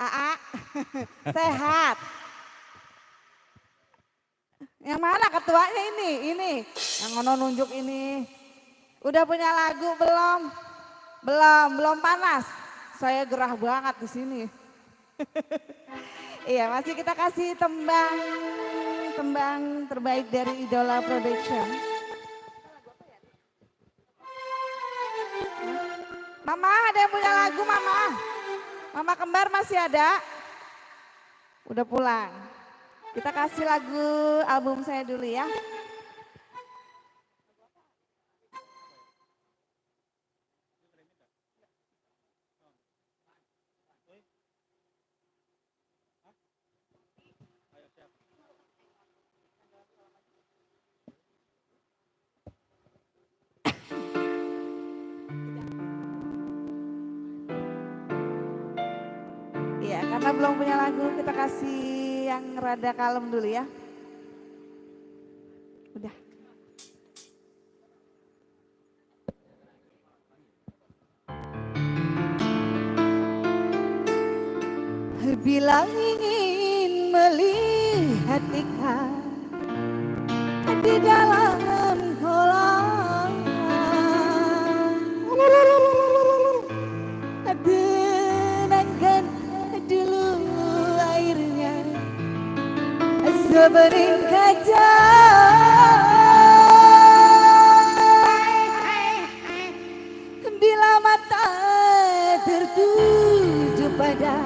Aa, sehat. Yang mana ketuanya ini. Yang ngono nunjuk ini. Udah punya lagu belum? Belum panas. Saya gerah banget di sini. Iya, masih kita kasih tembang terbaik dari Idola Production. Mama, ada yang punya lagu, Mama? Mama kembar masih ada? Udah pulang. Kita kasih lagu album saya dulu ya. Iya, karena belum punya lagu, kita kasih yang rada kalem dulu ya. Udah. Bila ingin melihat ikan di dalam kolam, tenangkan dulu airnya sebening kaca. Bila mata tertuju pada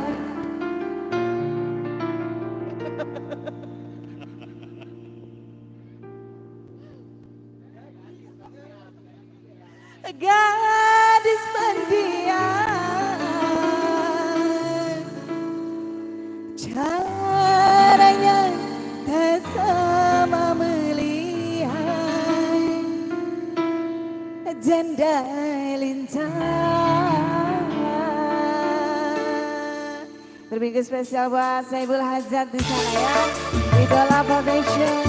gadis pendiam, caranya tak sama melihat janda lincah. Berminggu spesial buat Saibul Hajat di sana ya, Idola Foundation.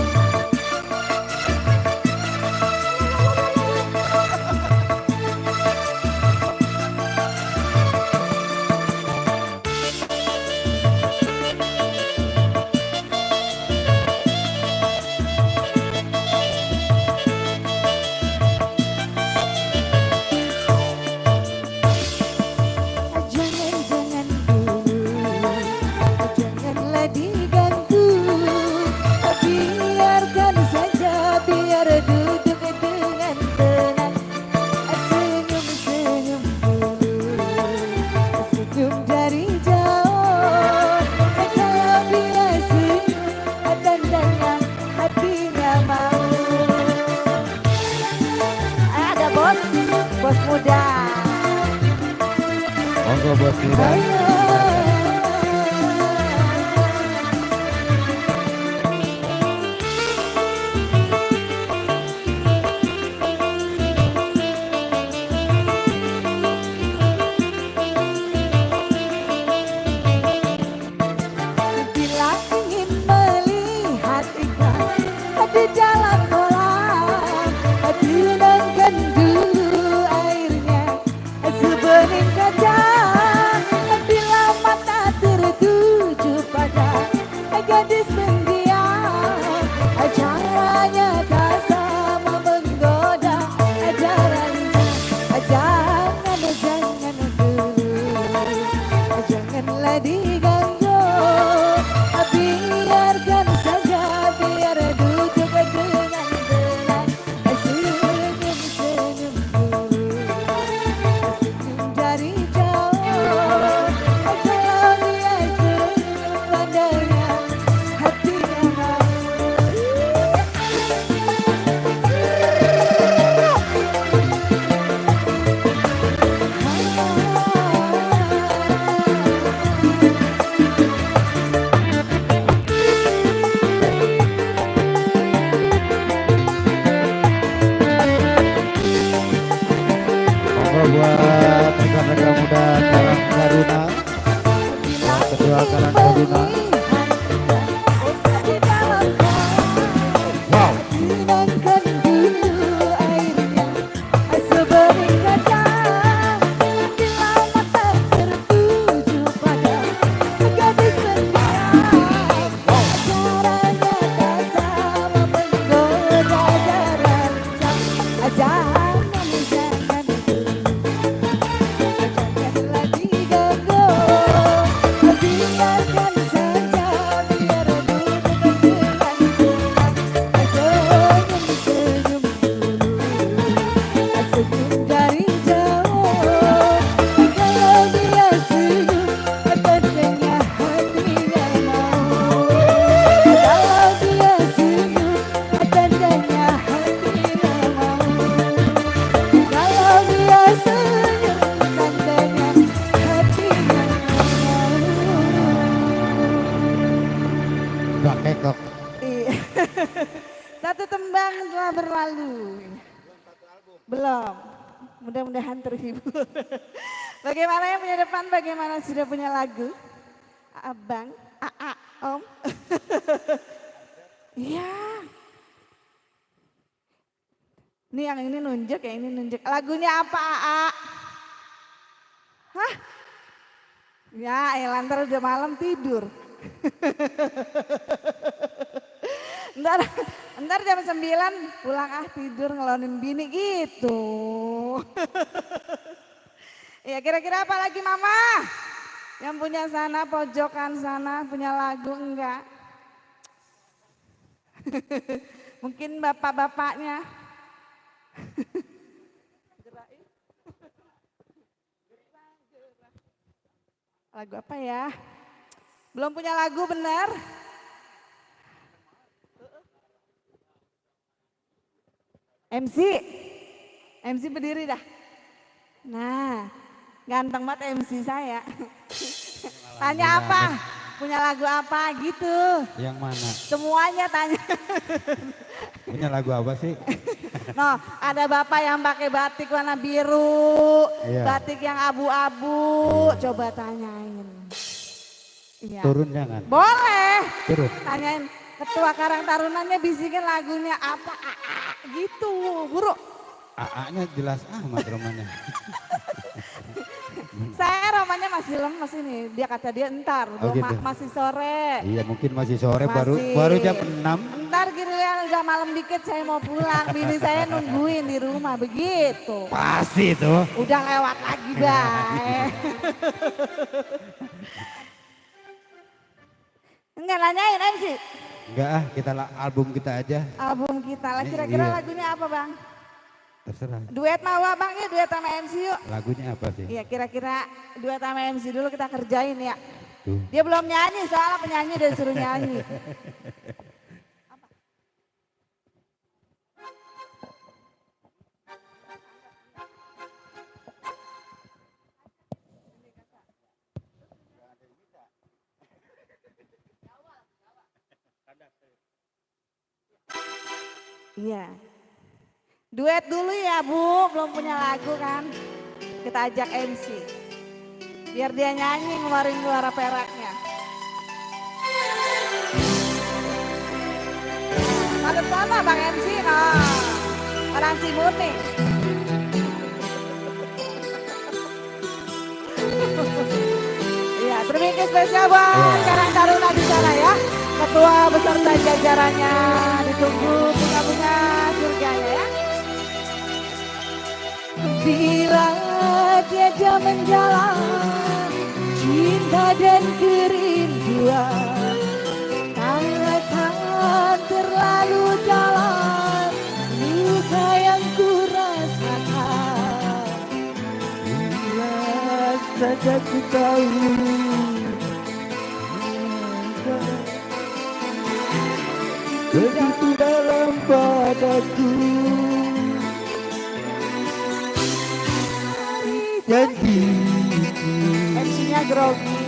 Bos muda. Monggo bos muda. Bila ingin melihat ikan di dalam kolam, tenangkan dulu airnya sebening kaca. Bila mata tertuju pada gadis pendiam, caranya tak sama menggoda darahnya. Jangan dulu, janganlah diganggu, biarkan saja, biar duduk dengan tenang, senyum-senyum dulu, senyum dari jauh. Kalau dia senyum padanya, hatinya mau. Monggo buat rekan-rekan muda Karang Taruna. Yang kedua Karang Taruna. Wow. Tenangkan dulu airnya sebening kaca. Bila mata tertuju pada TikTok. Iya. Satu tembang telah berlalu. Belum. Mudah-mudahan terhibur. Bagaimana yang punya depan, bagaimana sudah punya lagu? Abang, AA, Om. Iya. Ini yang ini nunjuk, yang ini nunjuk. Lagunya apa, AA? Hah? Ya, ntar udah malam tidur. Ntar jam 9 pulang tidur ngelonin bini gitu. Ya kira-kira apa lagi mama? Yang punya sana pojokan sana punya lagu enggak? Mungkin bapak-bapaknya. Lagu apa ya? Belum punya lagu bener? MC berdiri dah. Nah, ganteng banget MC saya. Tanya apa? Punya lagu apa gitu. Yang mana? Semuanya tanya. Punya lagu apa sih? No, ada bapak yang pakai batik warna biru, Iya. batik yang abu-abu. Coba tanyain. Iya. Turun jangan. Boleh. Turun. Tanyain ketua Karang Tarunanya bisikin lagunya apa gitu, buruk. AA-nya jelas amat romanya. Saya romanya masih lemes ini. Dia kata dia entar, Oh, belum gitu. masih sore. Iya mungkin masih sore Masih. baru jam 6. Entar giliran udah malam dikit saya mau pulang. Bini saya nungguin di rumah begitu. Pasti tuh. Udah lewat lagi baik. Enggak nanyain MC. Enggak kita album kita aja. Album kita lah kira-kira Iya. lagunya apa bang? Terserah. Duet mau bang ya, duet sama MC yuk. Lagunya apa sih? Iya kira-kira duet sama MC dulu kita kerjain ya. Tuh. Dia belum nyanyi soalnya penyanyi udah disuruh nyanyi. Iya. Duet dulu ya Bu, belum punya lagu kan. Kita ajak MC. Biar dia nyanyi ngeluarin suara peraknya. Madep sana Bang MC, nah. Orang Simuni. Iya, terima kasih spesial buat Karang Taruna di sana ya. Ketua beserta jajarannya ditunggu bunga-bunga surganya ya. Bila tiada menjalan cinta dan kerinduan, tangan terlalu dalam luka yang ku rasakan. Bila saja ku tahu Begitu dalam padaku janji. MC-nya grogi.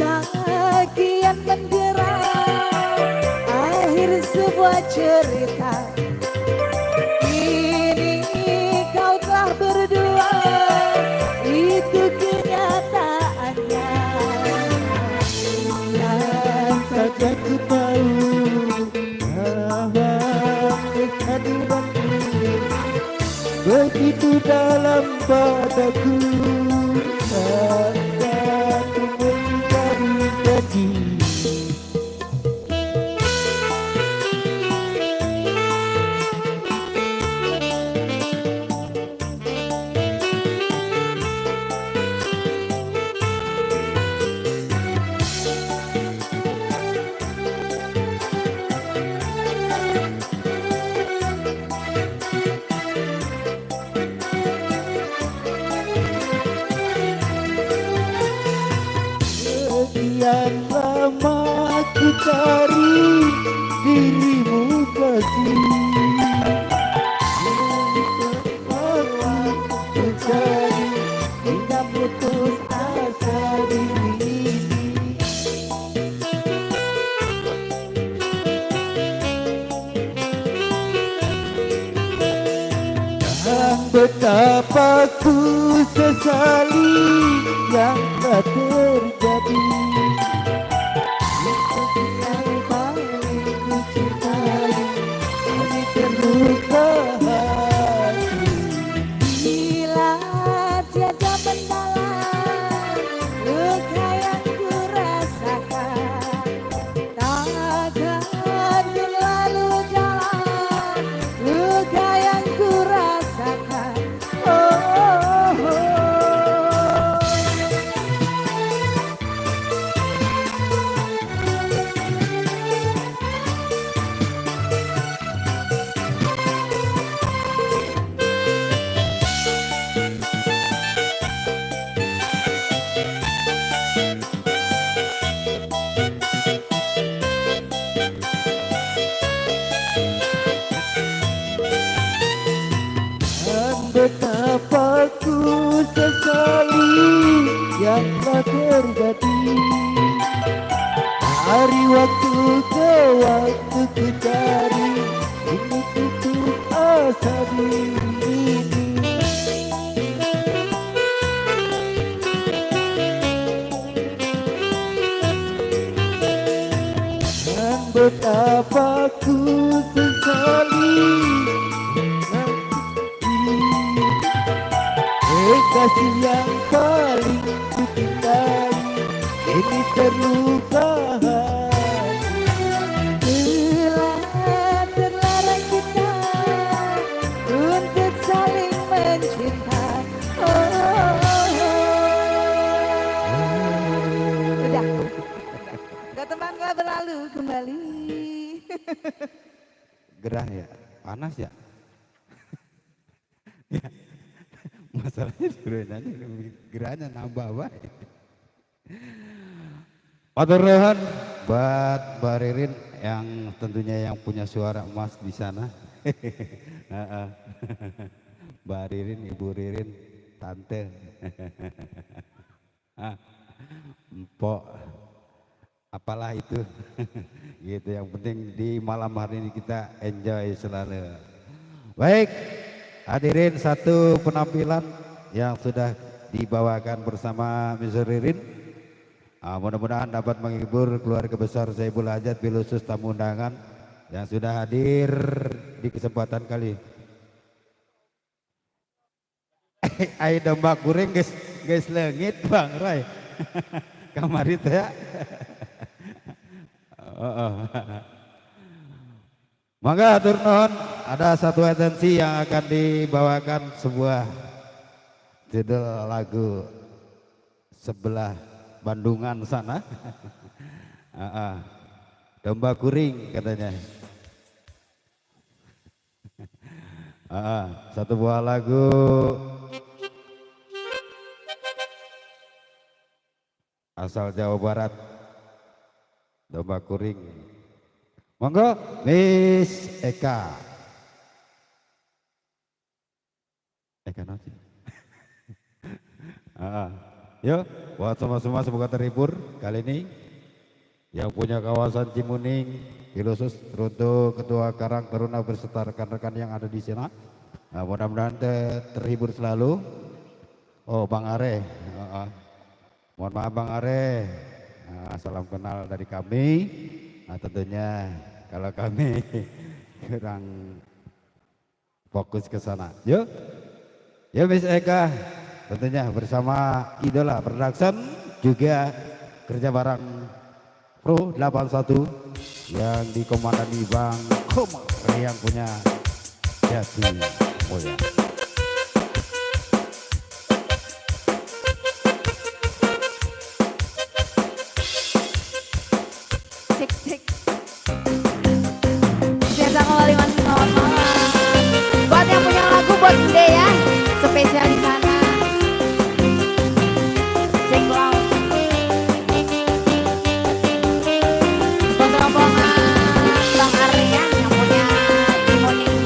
Sesakian mendera akhir sebuah cerita. Kini kau telah berdua, itu kenyataannya. Dan saja ku tahu bahwa kehadiran ini begitu dalam padaku. Saat ku menjadi janji. Sekian lama ku cari dirimu kasih. betapa ku sesali yang telah terjadi. Yang paling ku cintai kini terluka hati. Bila tiada mendalam luka yang ku rasakan, takkan terlalu dalam luka yang ku rasakan. Oh, oh, oh. Dan betapa ku sesali yang telah terjadi. Dari waktu ke waktu ku cari ini tutup asa diri ini. Dan betapa ku sesali kasih yang paling ku cintai ini terluka hati. Bila terlarang kita untuk saling mencinta. Oh, oh, oh. Udah. Gak teman gak berlalu kembali. Gerah ya, panas ya. Ya, masalahnya sebenarnya gerahnya nambah baik. Paturnuhun buat Mbak Ririn yang tentunya yang punya suara emas di sana. Mbak Ririn, Ibu Ririn, Tante, Empok, apalah itu. Gitu, yang penting di malam hari ini kita enjoy selalu. Baik, hadirin satu penampilan yang sudah dibawakan bersama Miss Ririn. Mudah-mudahan dapat menghibur keluarga besar Saiful Hajat bil khusus tamu undangan yang sudah hadir di kesempatan kali. Ayo domba kuring guys lengit Bang Roy. Kamar itu ya. Mangga hatur nuhun, ada satu atensi yang akan dibawakan sebuah judul lagu sebelah Bandungan sana. Domba kuring katanya. Satu buah lagu asal Jawa Barat, domba kuring. Monggo Miss Eka. Eka nanti. Yuk, buat semua semoga terhibur kali ini. Yang punya kawasan Cimuning, khusus untuk Ketua Karang Taruna berserta rekan-rekan yang ada di sana. Mudah-mudahan terhibur selalu. Oh, Bang Are. Mohon maaf Bang Are. Salam kenal dari kami. Tentunya kalau kami kurang fokus ke sana. Yuk. Ya Miss Eka. Tentunya bersama Idola Production juga kerja bareng Pro 81 yang dikomandani Bang Komar yang punya Jati Mulia. Cek cek. Biasa kembali masih selamat malam. Buat yang punya lagu buat Bude ya, spesial di sana. Cek loud. Buat rombongan Bang Arya yang punya Cimuning.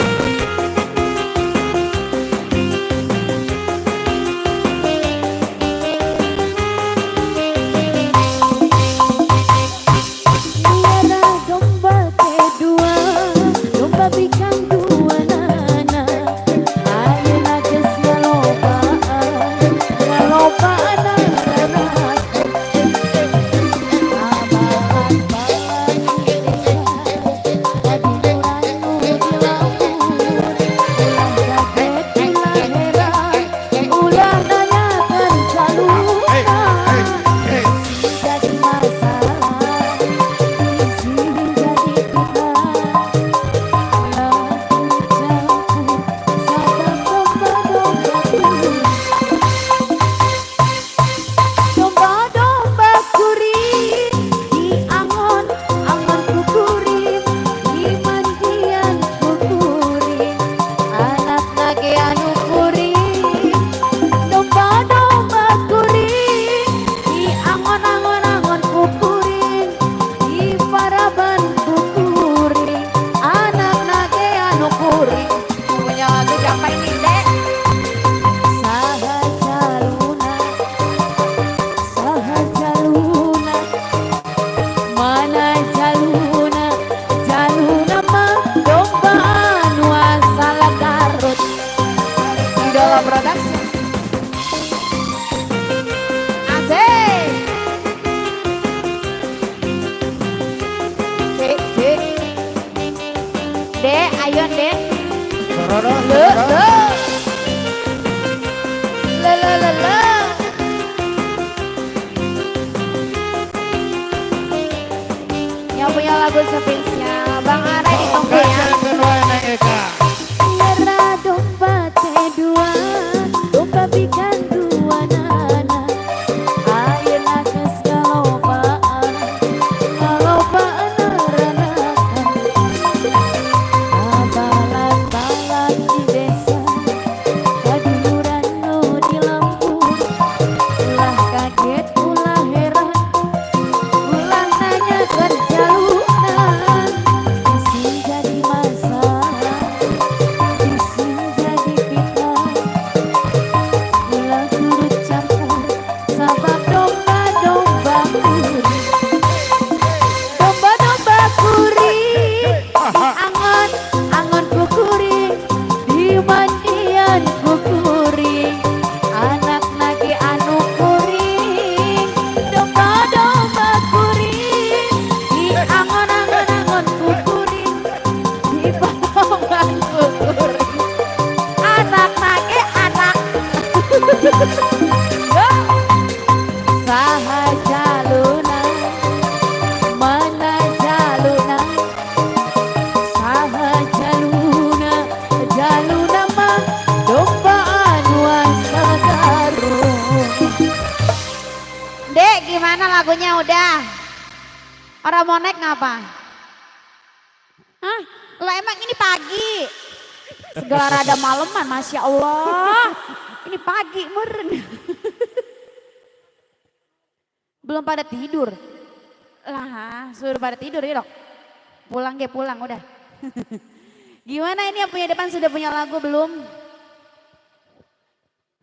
Dek, ayo Dek. Sorono, Le, sorono. le. Yang punya lagu spesial, Bang Ara ditunggu ya. Yang kedua Neng Eka. Merah domba kedua, domba pikan dua nana. Air nages galopaan, galopaan aranakan. Abalan-balan di desa, kaduluran no di Lampung. Ulah kaget, ulah heran, ulah nanya kerjalunan. Isin jadi masalah, isin jadi fitnah. Ulah turut campur, sabab domba-domba kuri. Domba-domba kuri, angon, angon kukuri, di mandian kukuri. Anak nagi anu kuring, domba-domba kuring, di angon-angon-angon kukuring, di balongan kukuring. Anak nagi anak. Saha jaluna, mana jaluna, saha jaluna, jaluna mah domba anu asa garung. Dek, gimana lagunya udah? Orang mau naik ngapa? Hah? Lah emang ini pagi. Segala rada maleman, Masya Allah. Ini pagi, meren. Belum pada tidur. Lah, suruh pada tidur ya dok. Pulang ke pulang udah. Gimana ini yang punya depan sudah punya lagu belum?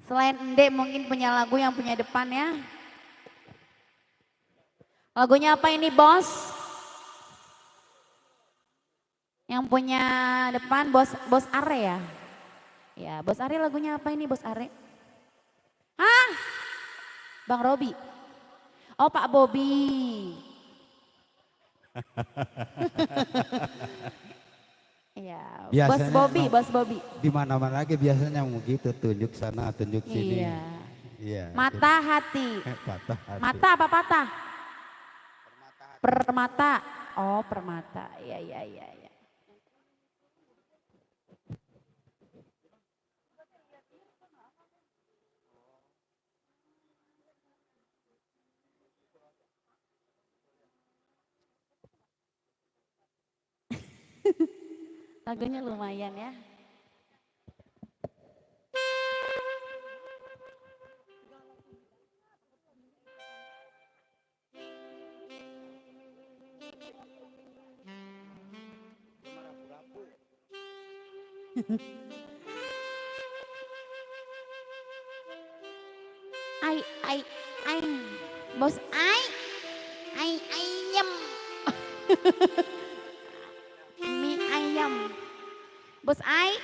Selain Ende mungkin punya lagu yang punya depan ya. Lagunya apa ini bos? Yang punya depan bos Are ya? Ya bos Are lagunya apa ini bos Are? Hah? Bang Robi? Oh Pak Bobi. Ya, Biasanya Bos Bobi. Di mana-mana lagi biasanya begitu, tunjuk sana, tunjuk sini. Iya. Iya. Mata hati. Patah hati. Mata apa patah? Permata. Oh permata. Iya. Lagunya lumayan ya. Ai, bos ai ayam, mie ayam, bos ai.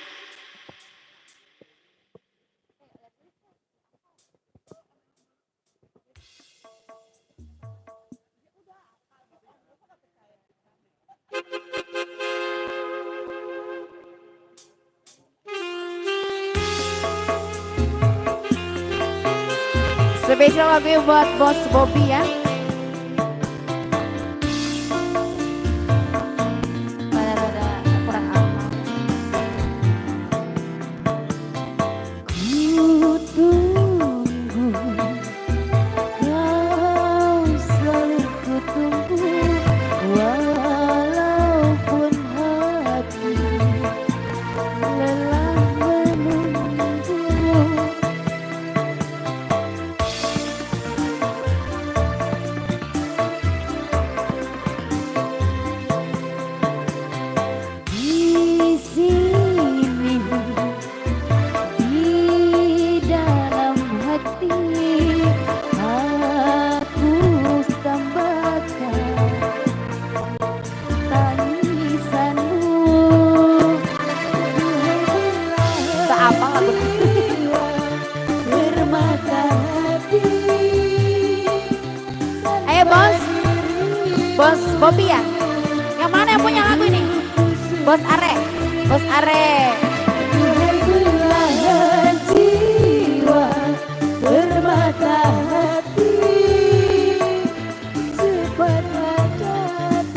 Spesial lagu buat bos Bobby ya. Rada kurang apa. Ku tunggu, kau selalu ku tunggu, walaupun hati lelah menunggu. Di sini, di dalam hati, aku tambahkan tangisanmu. Tak apa lagu. Bermata hati. Ayo bos Bobby ya. Yang mana yang punya lagu ini? Bos Are. Bos Are. Belahan jiwa bermata hati cepat datang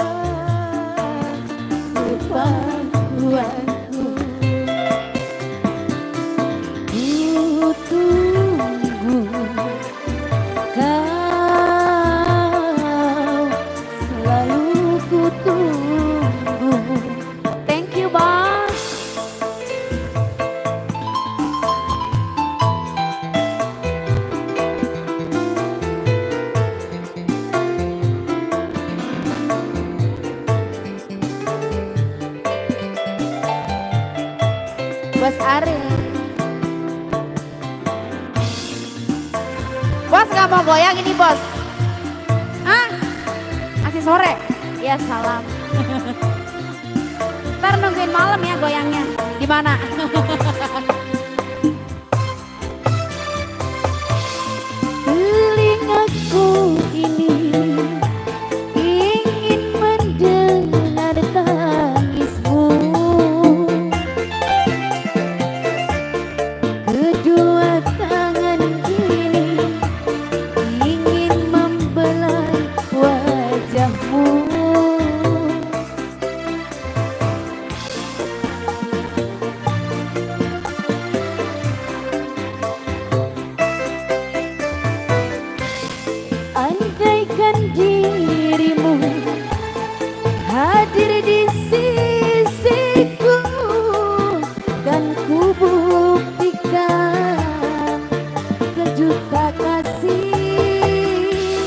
pangkuanku ku tunggu kau selalu ku tunggu. Thank you, Bos. Bos Are. Bos gak mau goyang ini, Bos? Hah? Masih sore? Ya salam. Ntar nungguin malam ya goyangnya. Di mana? Telingaku ini ingin mendengar tangismu. Kedua tangan ini ingin membelai wajahmu. Andaikan dirimu hadir di sisiku dan ku buktikan kejuta kasih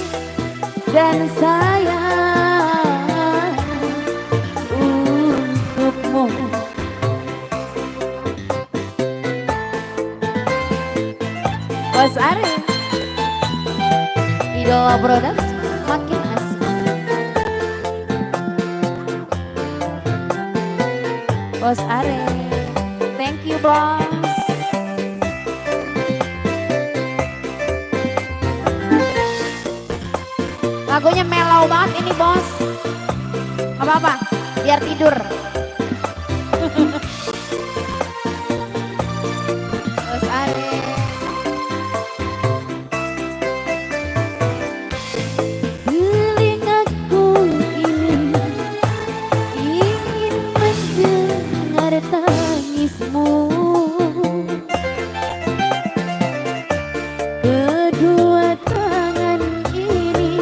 dan sayang untukmu. Bos Are, Idola Product makin asik. Bos Are. Thank you, Bos. Lagunya mellow banget ini, Bos. Gak apa-apa, biar tidur. Bos Are. Telingaku ini ingin mendengar tangismu. Kedua tangan ini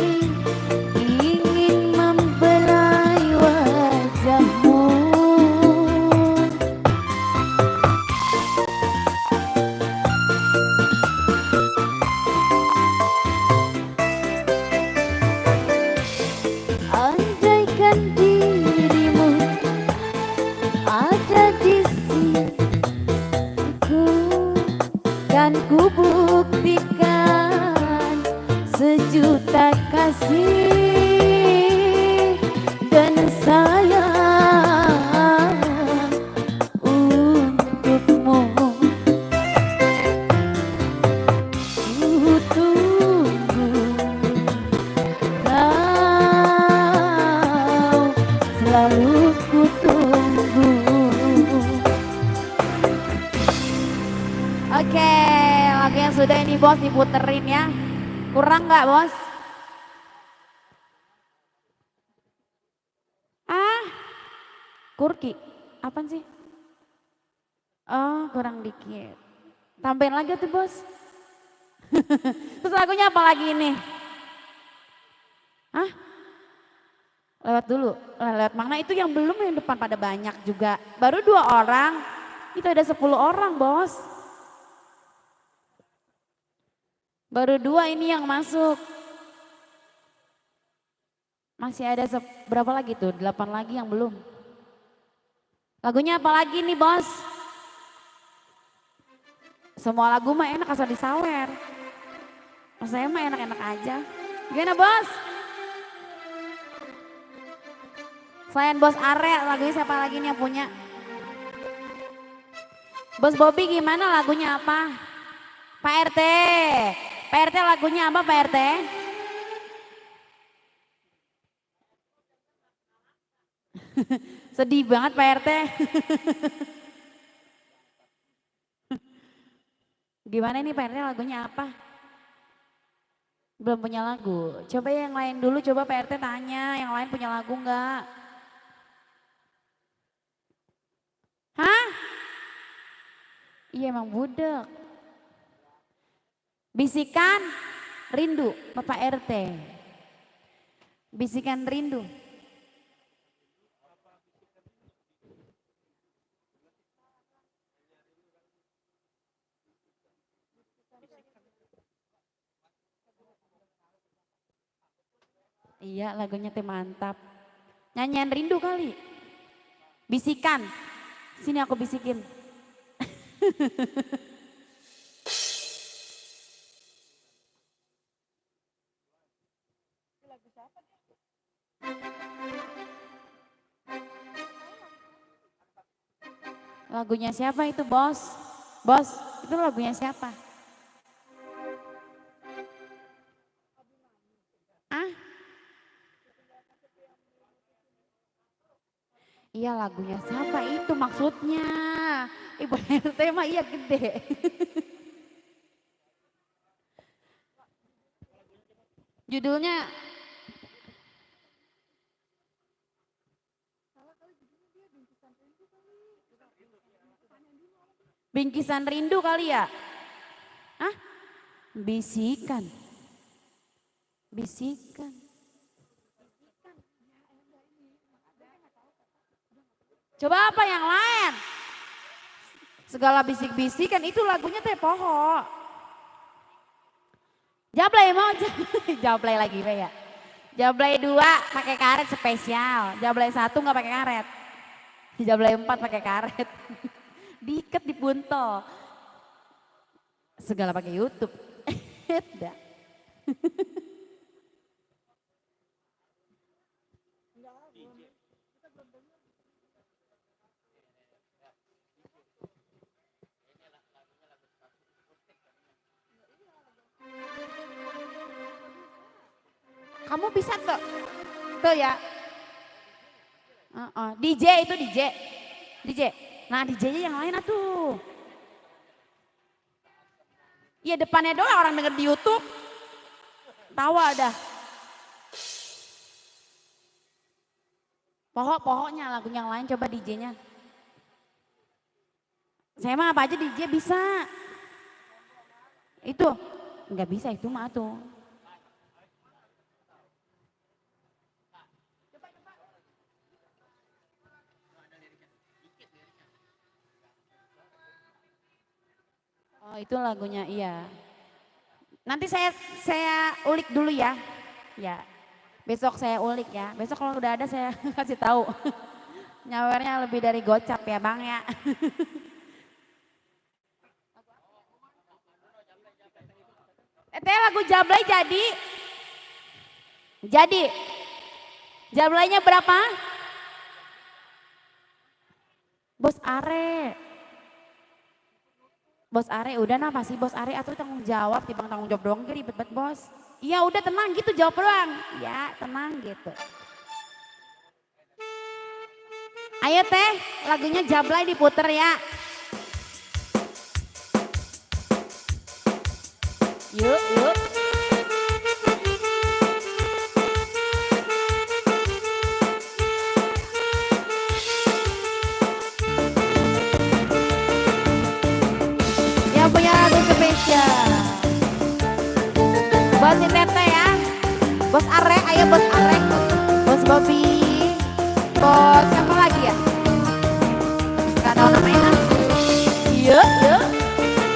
ingin membelai wajahmu. Andaikan dirimu ada di sisiku dan ku buktikan sejuta kasih dan sayang untukmu. Ku tunggu kau selalu ku tunggu. Oke, lagu yang sudah ini, Bos, diputerin ya. Kurang nggak, Bos? Ah, Kurki. Apaan sih? Oh, kurang dikit. Tambahin lagi tuh, Bos. Terus lagunya apa lagi ini? Hah? Lewat dulu, lewat mana itu yang belum, yang depan pada banyak juga. Baru 2 orang, itu ada 10 orang, Bos. Baru 2 ini yang masuk. Masih ada berapa lagi tuh? 8 lagi yang belum. Lagunya apa lagi nih, Bos? Semua lagu mah enak asal disawer. Saya mah enak-enak aja. Gimana, Bos? Selain Bos Are, lagunya siapa lagi nih yang punya? Bos Bobby gimana, lagunya apa? Pak RT. Pak RT lagunya apa, Pak RT? Sedih banget Pak RT. Gimana nih Pak RT lagunya apa? Belum punya lagu. Coba yang lain dulu, coba Pak RT tanya yang lain punya lagu enggak? Hah? Iya emang budek. Bisikan rindu Bapak RT. Bisikan rindu. Iya lagunya teh mantap. Nyanyian rindu kali. Bisikan. Sini aku bisikin. Lagunya siapa itu bos? Bos, itu lagunya siapa? Ah? Iya lagunya siapa itu maksudnya? Ibu RT mah iya gede. Judulnya Bingkisan Rindu kali ya? Hah? Bisikan. Bisikan. Coba apa yang lain? Segala bisik-bisikan itu lagunya teh poho. Jablay mau jablay lagi Pak ya. Jablay 2 pakai karet spesial. Jablay 1 nggak pakai karet. Jablay 4 pakai karet. Diikat di buntel. Segala pakai YouTube. Dah. Kamu bisa tuh. Tuh ya. DJ itu DJ. DJ. Nah DJ-nya yang lain atuh. Iya depannya doang orang denger di YouTube. Tawa dah. Pokoknya lagu yang lain coba DJ-nya. Saya mah apa aja DJ bisa. Itu nggak bisa itu mah tuh. Oh itu lagunya iya. Nanti saya ulik dulu ya. Ya. Besok saya ulik ya. Besok kalau udah ada saya kasih tahu. Nyawernya lebih dari gocap ya Bang ya. Lagu Jablay jadi. Jadi. Jablaynya berapa? Bos Are. Bos Are udah nah pasti Bos Are atau tanggung jawab tibang tanggung jawab doang ribet banget bos. Iya udah tenang gitu jawab doang. Ya tenang gitu. Ayo teh lagunya Jablay diputer ya. Yuk yuk. Yang punya lagu spesial. Bos si Tete ya. Bos Are, ayo Bos Are. Bos Bobby. Bos siapa lagi ya? Gak tahu namanya. Yuk, yuk.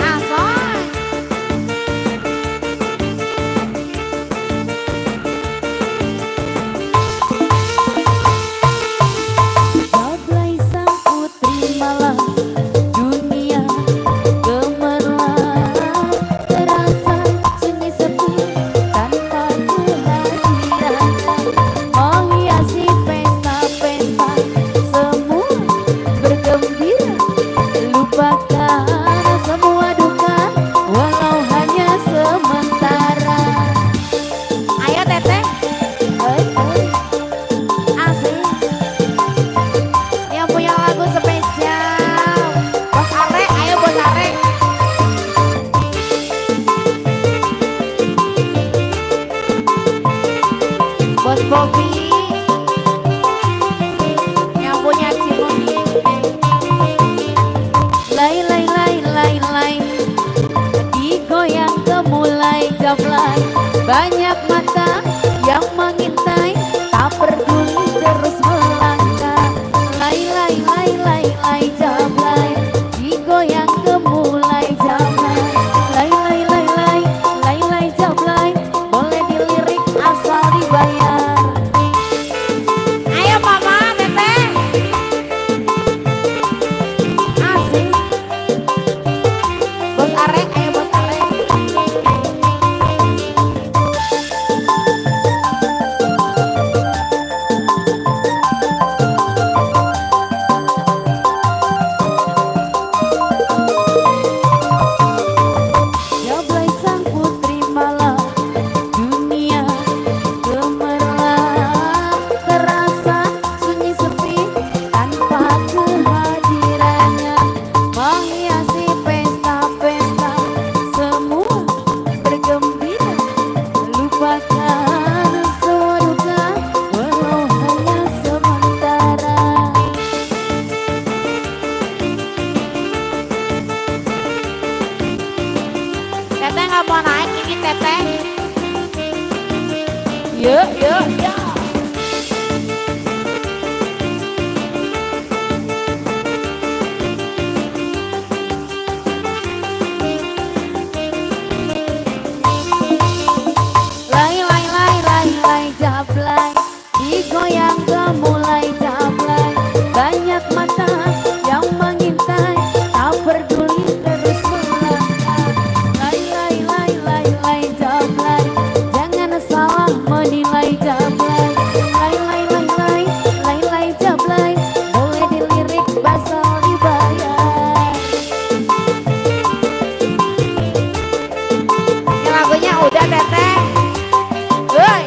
Asal. Jablay sang putri malam dunia gemerlap terasa sunyi sepi tanpa kehadiran menghiasi pesta-pesta semua bergembira lupakan semua duka walau hanya sementara. Ayo Teteh. Asik. Banyak mata yang mengintai, tak peduli terus melangkah. Lai lai lai lai lai jablay, digoyang gemulai jablay. Lai lai lai lai lai lai jablay, boleh dilirik asal dibayar. Ayo mama, teteh. Asik. Bos Arek, ayo bos Arek. Jablay sang putri malam, dunia gemerlap, terasa sunyi sepi tanpa kehadirannya. Menghiasi pesta-pesta, semua bergembira, lupakan semua duka, walau hanya sementara. Teteh nggak mau naik ini teteh. Yuk, yuk, yuk. Lai lai lai lai lai jablay, digoyang gemulai jablay. Banyak mata yang mengintai, tak peduli terus melangkah. Lai lai lai lai lai jablay, jangan salah menilai jablay. Lai lai lai lai lai lai jablay, boleh dilirik basal dibayar. Ini lagunya udah teteh. Woi.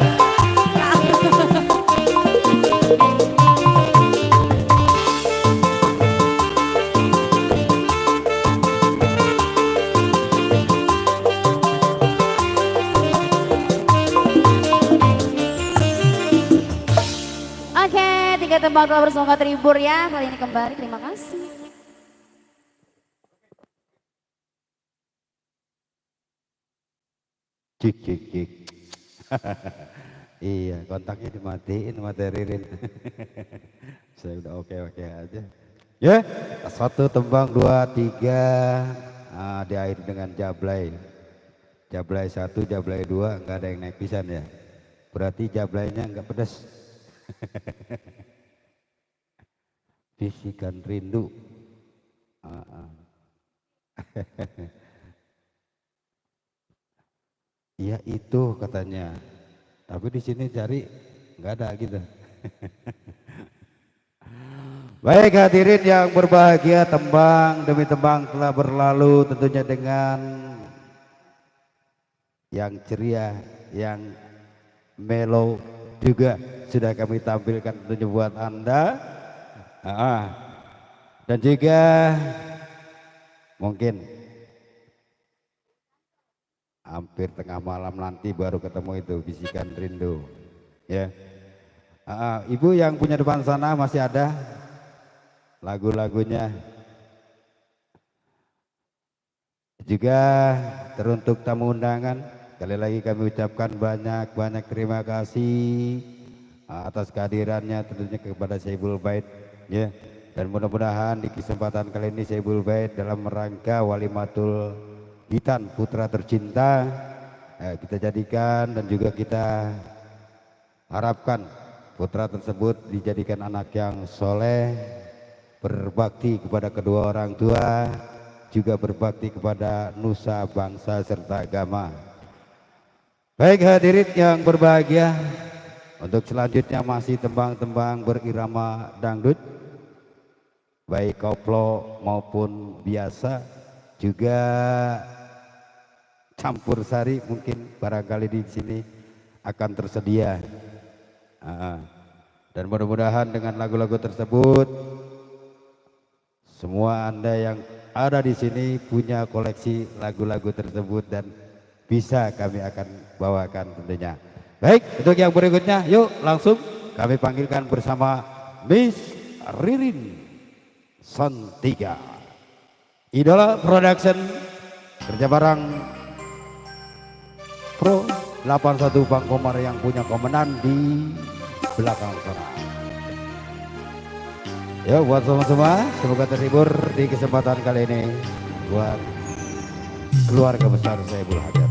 Oke, 3 tembang telah bersama terhibur ya. Kali ini kembali, terima kasih. Cik cik cik. Iya, kontaknya dimatiin mata Ririn. Saya udah oke aja. Ya, satu tembang, dua, tiga, diakhiri dengan jablay. Jablay satu, jablay dua, nggak ada yang naik pisan ya. Berarti jablaynya nggak pedas. Bisikan rindu. Iya itu katanya. Tapi di sini cari nggak ada gitu. Baik hadirin yang berbahagia, tembang demi tembang telah berlalu tentunya dengan yang ceria, yang mellow juga sudah kami tampilkan tentunya buat Anda. Dan juga mungkin hampir tengah malam nanti baru ketemu itu bisikan rindu ya. Ibu yang punya depan sana masih ada lagu-lagunya juga teruntuk tamu undangan. Sekali lagi kami ucapkan banyak terima kasih atas kehadirannya tentunya kepada Syaibul Bait ya. Dan mudah-mudahan di kesempatan kali ini Syaibul Bait dalam rangka Walimatul Hitan putra tercinta kita jadikan dan juga kita harapkan putra tersebut dijadikan anak yang soleh, berbakti kepada kedua orang tua, juga berbakti kepada nusa bangsa serta agama. Baik hadirin yang berbahagia, untuk selanjutnya masih tembang-tembang berirama dangdut, baik koplo maupun biasa, juga campur sari mungkin barangkali di sini akan tersedia. Dan mudah-mudahan dengan lagu-lagu tersebut semua Anda yang ada di sini punya koleksi lagu-lagu tersebut dan bisa kami akan bawakan tentunya. Baik, untuk yang berikutnya yuk langsung kami panggilkan bersama Miss Ririn Santika, Idola Production, kerja bareng Pro 81 Bang Komar yang punya komandan di belakang sana. Ya buat semua semoga terhibur di kesempatan kali ini buat keluarga besar Saiful Hajat.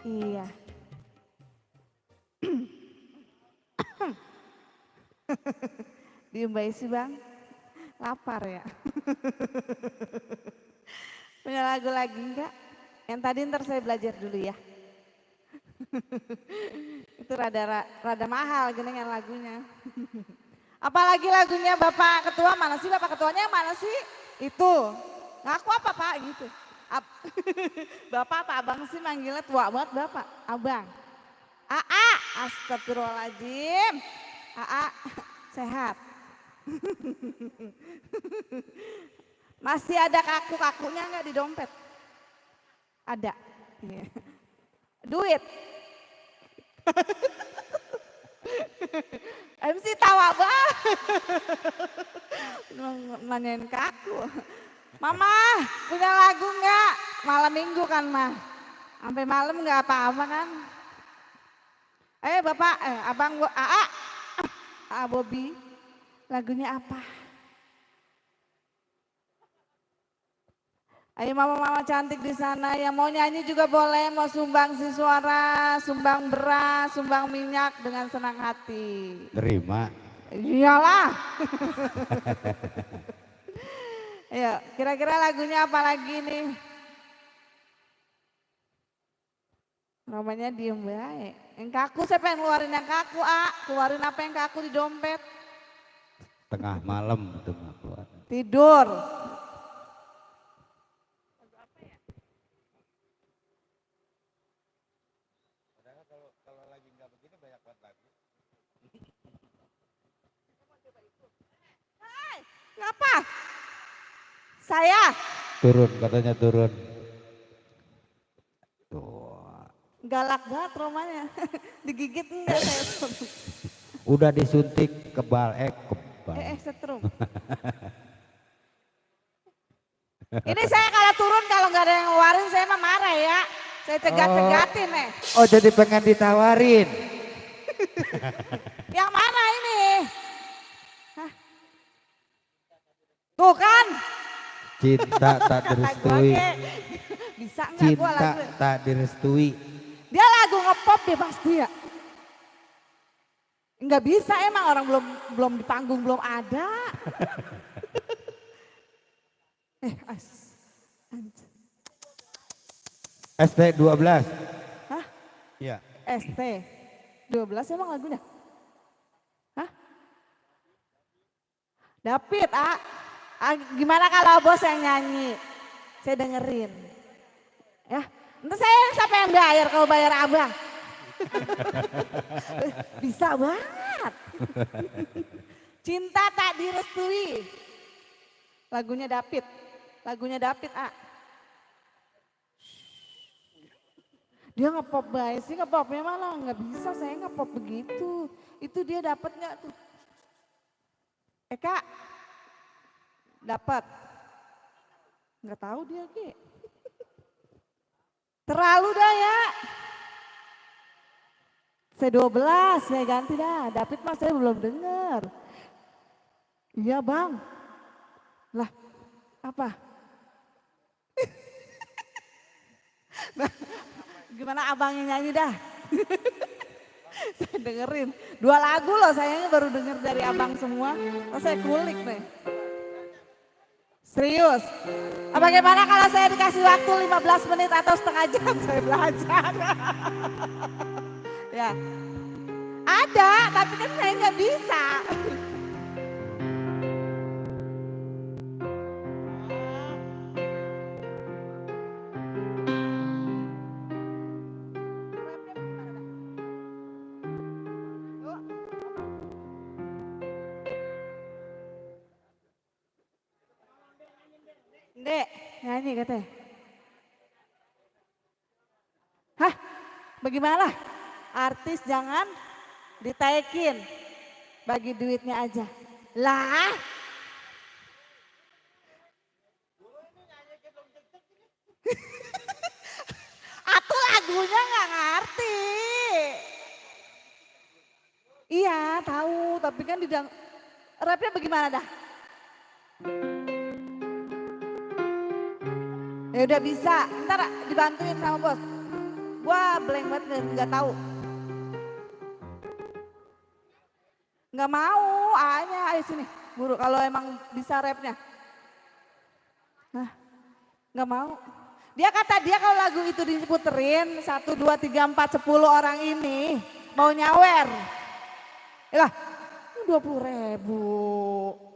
Iya. Diem baik sih bang, lapar ya. Punya lagu lagi enggak? Yang tadi ntar saya belajar dulu ya. Itu rada mahal geningan lagunya. Apalagi lagunya Bapak Ketua, mana sih Bapak Ketuanya yang mana sih? Itu, ngaku apa Pak gitu. Bapak apa abang sih manggilnya tua banget Bapak, abang. Aa, astagfirullahaladzim. Aa, sehat. Masih ada kaku-kakunya enggak di dompet? Ada. Iya. Duit. MC tawa banget. Nanyain kaku. Mama punya lagu enggak? Malam minggu kan mah. Sampai malam enggak apa-apa kan? Bapak, abang Aa Bobby, lagunya apa? Ayo mama-mama cantik di sana yang mau nyanyi juga boleh, mau sumbang si suara, sumbang beras, sumbang minyak dengan senang hati. Terima. Iyalah. Ayo, kira-kira lagunya apa lagi nih? Namanya diem baik. Yang kaku saya pengen keluarin yang kaku, keluarin apa yang kaku di dompet? Tengah malam itu mah keluar. Tidur. Ngapa? Saya? Turun katanya turun. Tuh. Galak banget romanya. Digigit enggak saya? Udah disuntik kebal. Setrum. Ini saya kalau turun kalau nggak ada yang ngeluarin saya mah marah ya. Saya cegat-cegatin nih. Oh jadi pengen ditawarin. Yang mana ini? Hah? Tuh kan. Cinta tak direstui. Bisa nggak gua Cinta lagu? tak direstui. Dia lagu ngepop deh pasti ya. Nggak bisa emang orang belum di panggung belum ada. ST 12. Hah? Iya. ST 12 emang lagunya? Hah? David, gimana kalau bos yang nyanyi? Saya dengerin. Ya, nanti saya siapa yang bayar kalau bayar abang? Bisa banget. Cinta tak direstui. Lagunya David. Lagunya David, Dia ngepop baik sih, ngepopnya malah nggak bisa, saya ngepop begitu. Itu dia dapat nggak tuh? Kak, dapat? Nggak tahu dia Ki. Terlalu dah ya. Saya 12, saya ganti dah. David mas saya belum dengar. Iya bang. Lah, apa? Nah, gimana abangnya nyanyi dah? Saya dengerin. 2 lagu loh sayangnya baru denger dari abang semua. Oh, saya kulik nih. Serius. Bagaimana kalau saya dikasih waktu 15 menit atau setengah jam saya belajar. Ya. Ada, tapi kan saya nggak bisa. nyanyi katanya. Hah, bagaimana? Artis jangan ditekin, bagi duitnya aja. Lah, aku lagunya nggak ngerti. Iya tahu, tapi kan rapnya bagaimana dah? Ya udah bisa, ntar dibantuin sama bos. Gua blank banget nggak tahu. Nggak mau, ayo sini, buru kalau emang bisa rapnya. Hah, nggak mau. Dia kata dia kalau lagu itu diputerin 1, 2, 3, 4, 10 orang ini mau nyawer. Lah, 20.000.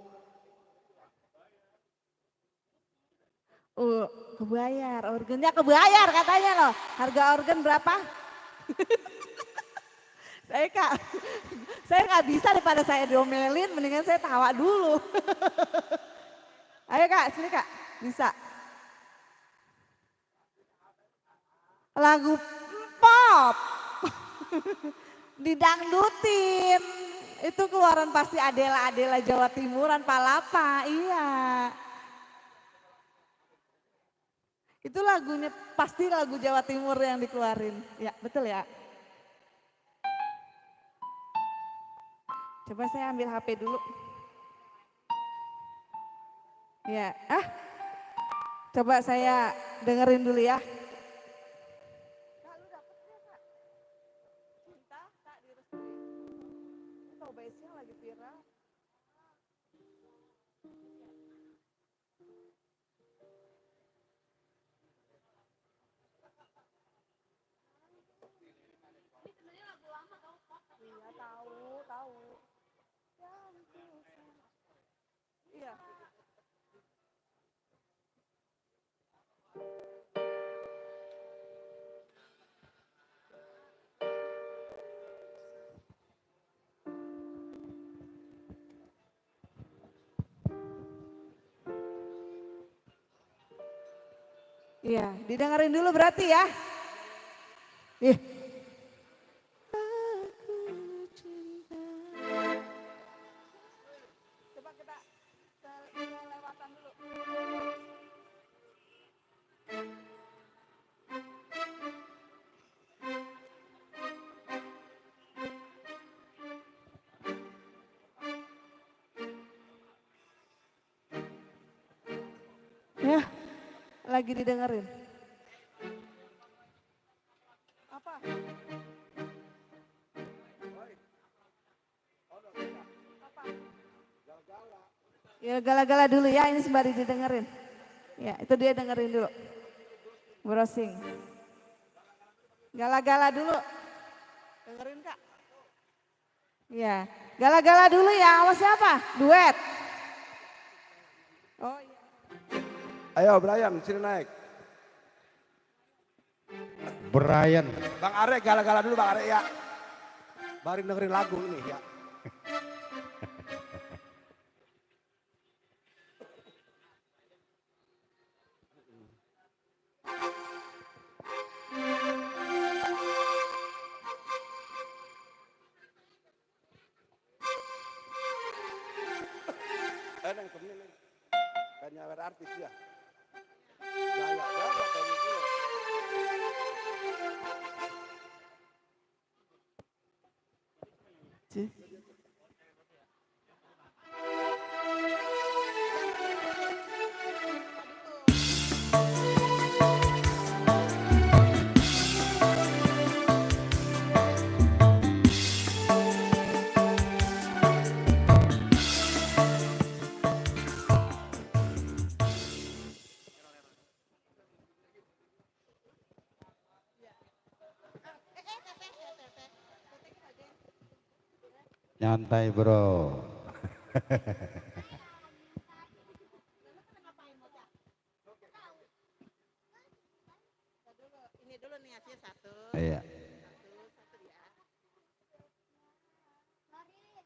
Kebayar, organnya kebayar katanya loh. Harga organ berapa? saya nggak bisa daripada saya diomelin, mendingan saya tawa dulu. Ayo kak, sini kak, bisa. Lagu pop, didangdutin, itu keluaran pasti Adela Jawa Timuran, Palapa, iya. Itu lagunya pasti lagu Jawa Timur yang dikeluarin, ya betul ya. Coba saya ambil HP dulu. Ya, coba saya dengerin dulu ya. Lagi viral. Iya tahu. Iya. Iya, didengerin dulu berarti ya. Ih. Coba kita lewatan dulu. Ya, lagi didengerin. Apa? Ya gala-gala dulu ya, ini sembari didengerin. Ya itu dia dengerin dulu. Browsing. Gala-gala dulu. Dengerin kak. Ya, gala-gala dulu ya, sama siapa? Duet. Oh iya. Ayo Brian, sini naik. Brian. Bang Are, gala-gala dulu Bang Are ya. Baru dengerin lagu ini ya. Neng temenin neng. Kan nyawer artis ya. Gaya kayak gitu. Nyantai bro. Ini dulu nih hasilnya satu. Iya. Satu ya.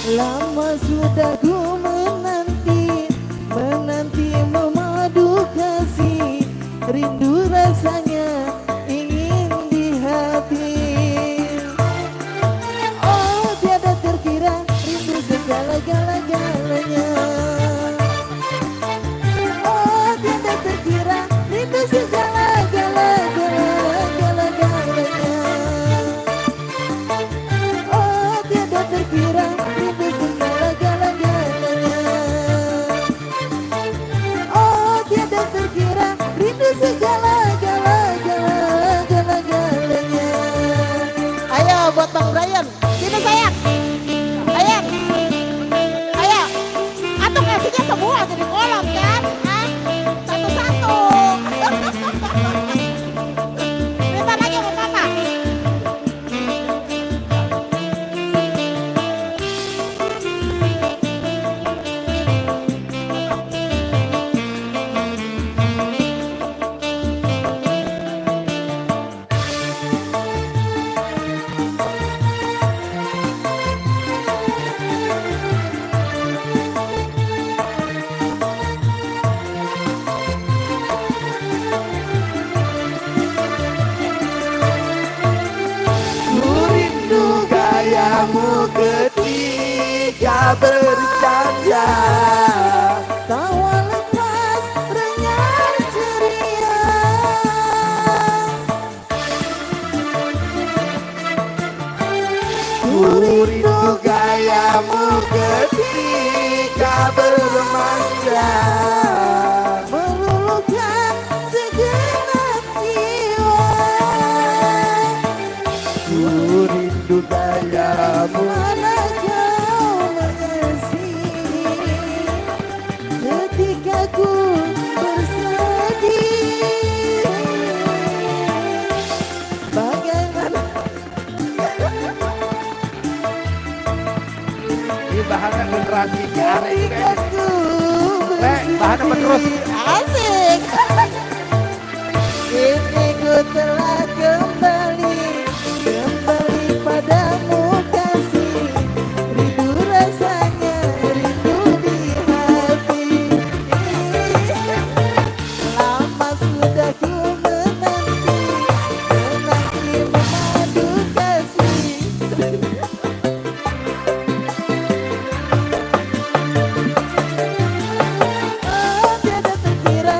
Lama sudah ku menanti, menanti memadu kasih, rindu rasanya ingin di hati. Oh tiada terkira rindu segala-galanya. Oh tiada terkira rindu segala-galanya. Oh tiada terkira rindu segala-galanya. Oh tiada terkira rindu segala-galanya. Ayo buat Bang Brian, sini sayang. Ayo, ayo, atau kasihnya semua jadi kolom kan? Hah? Satu-satu. Minta lagi sama mama. Ku rindu gayamu ketika bercanda, tawa lepas renyah ceria. Ku rindu gayamu ketika bermanja, meluluhkan segenap jiwa. Ku rindu gayamu, mana kau mengasihi ketika ku bersedih. Bagaimana Ini bahannya generasi arek ini ketika kayaknya. ku Bahannya penerus. asik. Kini ku telah kembali, kembali padamu kasih, rindu rasanya rindu di hati. Lama sudah ku menanti, menanti memadu kasih. Oh tiada terkira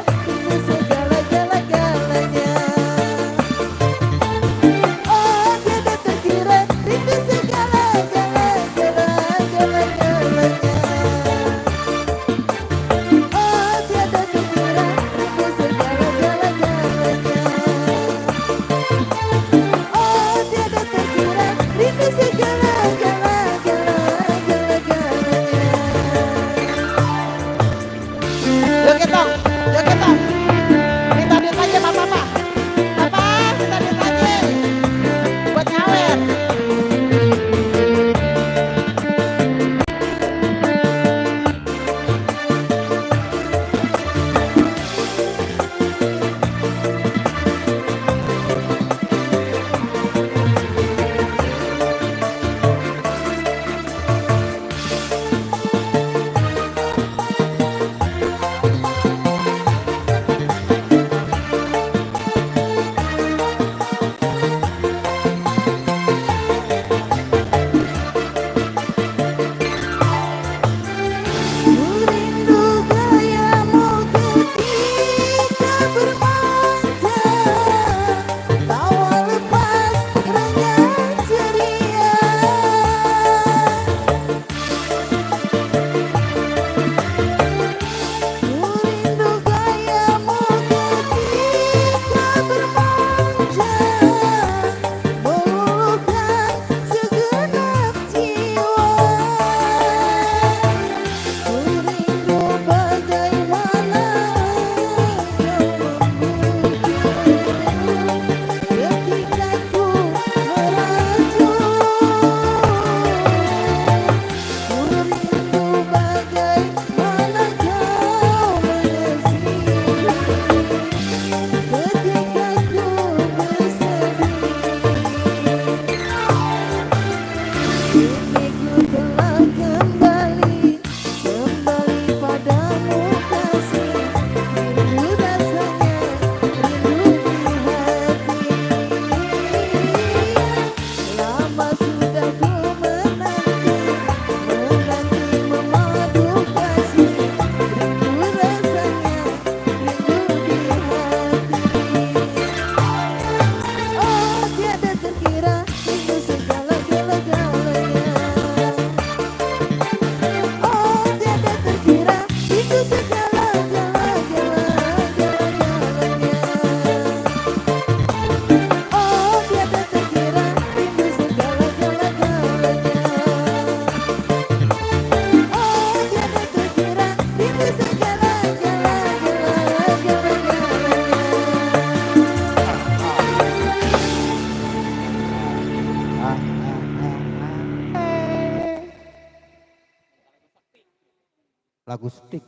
Lagu Stik.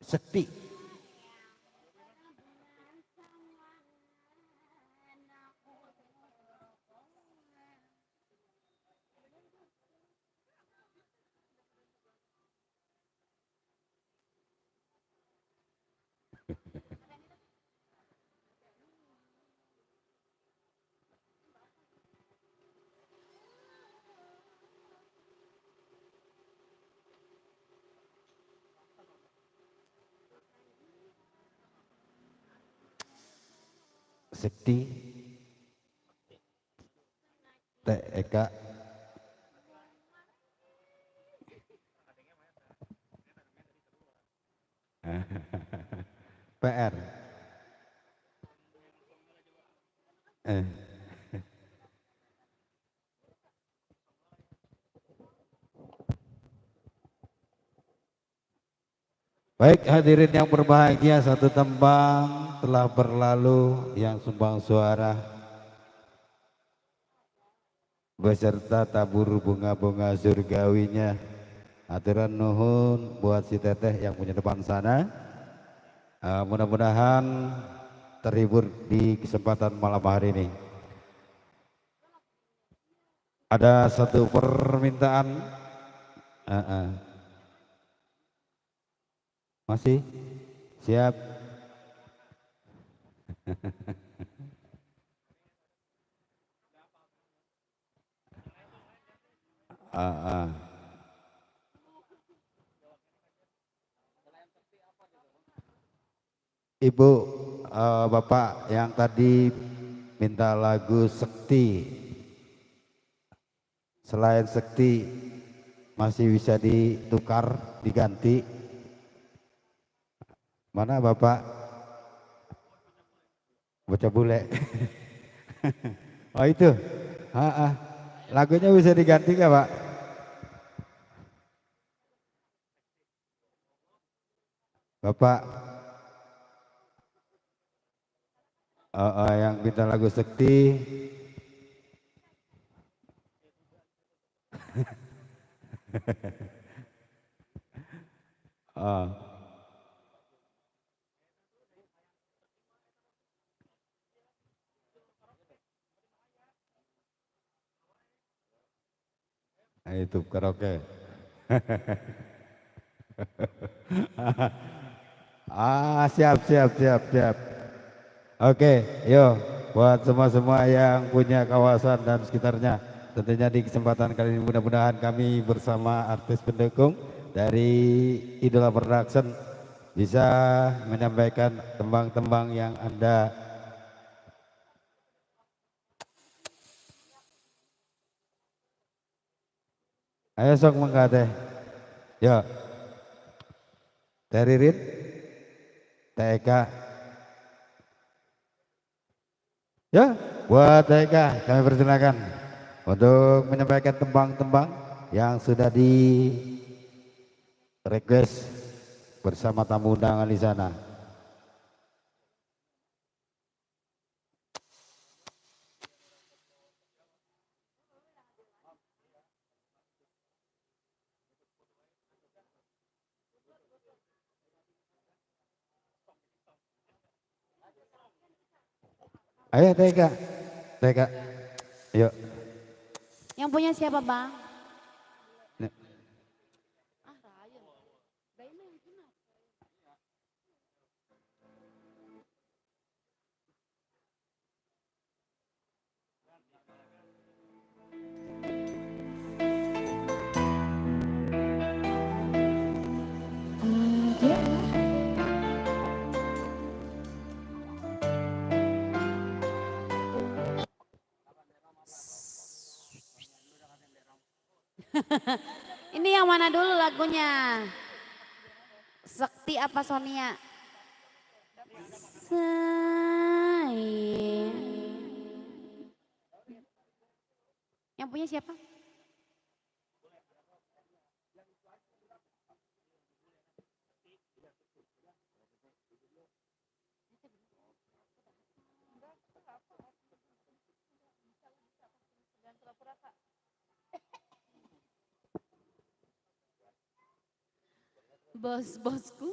Sekti. Sekti. Teh Eka. PR. Eh. Baik hadirin yang berbahagia, satu tembang telah berlalu yang sumbang suara beserta tabur bunga-bunga surgawinya. Aturan nuhun buat si teteh yang punya depan sana. Mudah-mudahan terhibur di kesempatan malam hari ini. Ada satu permintaan. Masih siap. Ibu, Bapak yang tadi minta lagu Sekti, selain Sekti masih bisa ditukar, diganti. Mana Bapak? Bocah bule. Oh itu, lagunya bisa diganti nggak Pak? Bapak, yang minta lagu Sekti. Itu karaoke. Siap. Oke, yuk buat semua yang punya kawasan dan sekitarnya. Tentunya di kesempatan kali ini mudah-mudahan kami bersama artis pendukung dari Idola Production bisa menyampaikan tembang-tembang yang Anda ayo sok mengkate. Yo. Teririn TK. Ya, buat TK kami persilakan untuk menyampaikan tembang-tembang yang sudah di request bersama tamu undangan di sana. Ayo TK, yuk. Yang punya siapa Bang? Ini yang mana dulu lagunya? Sekti apa Sonia? Sayang. Yang punya siapa? Bos-bosku.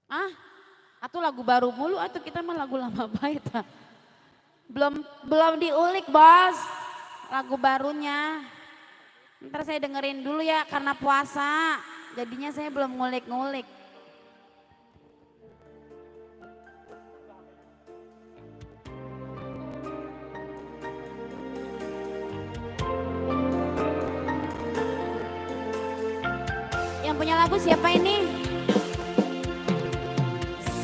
Ah, atau lagu baru mulu atau kita mah lagu lama baik ta. Belum diulik bos lagu barunya. Ntar saya dengerin dulu ya karena puasa. Jadinya saya belum ngulik-ngulik. Yang punya lagu siapa ini?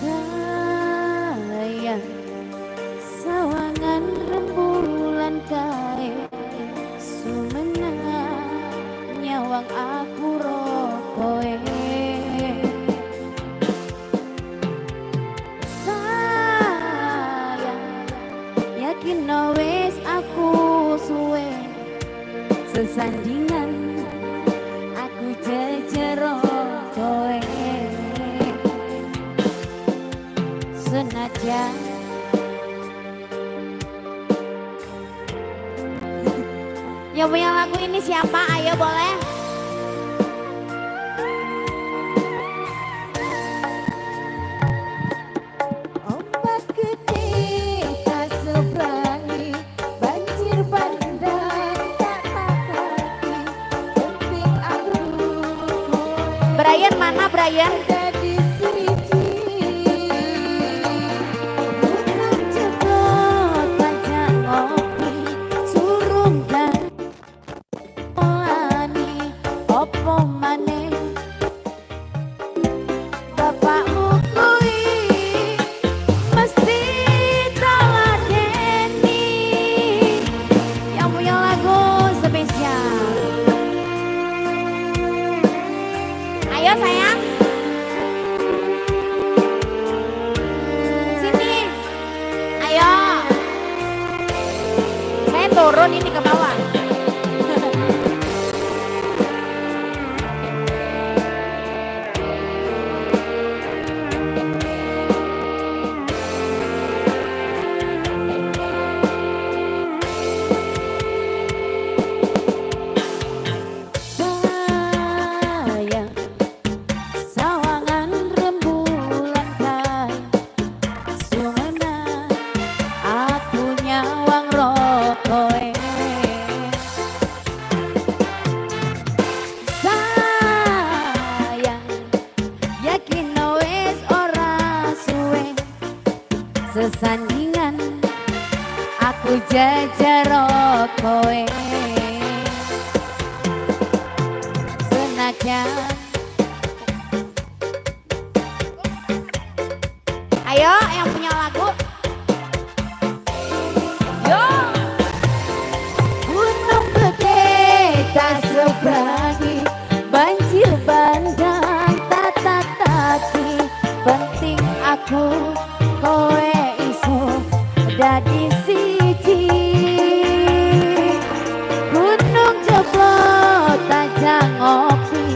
Sayang sawangan rembulan kae sumena nyawang aku rokoe sayang yakin no wes aku suwe sesandingan aku jejero koe senajan Yang punya lagu ini siapa? Ayo boleh. ombak gede tak seberani banjir bandang tak takati penting aku Brian mana Brian? jadi siji bukan jeblok pajak ngopi surung dan olani opo maneh bapakmu kui mesti taladeni Yang punya lagu spesial. Ayo sayang. Sini. Ayo. Saya turun ini ke bawah. sayang sawangan rembulan kae sumena aku nyawang rokoe sayang yakin wes ora suwe sesandingan aku jejero koe senajan Ayo yang punya lagu. yo gunung gede tak seberani banjir bandang tak tatati penting aku kowe iso dadi siji gunung jeblok tajang ngopi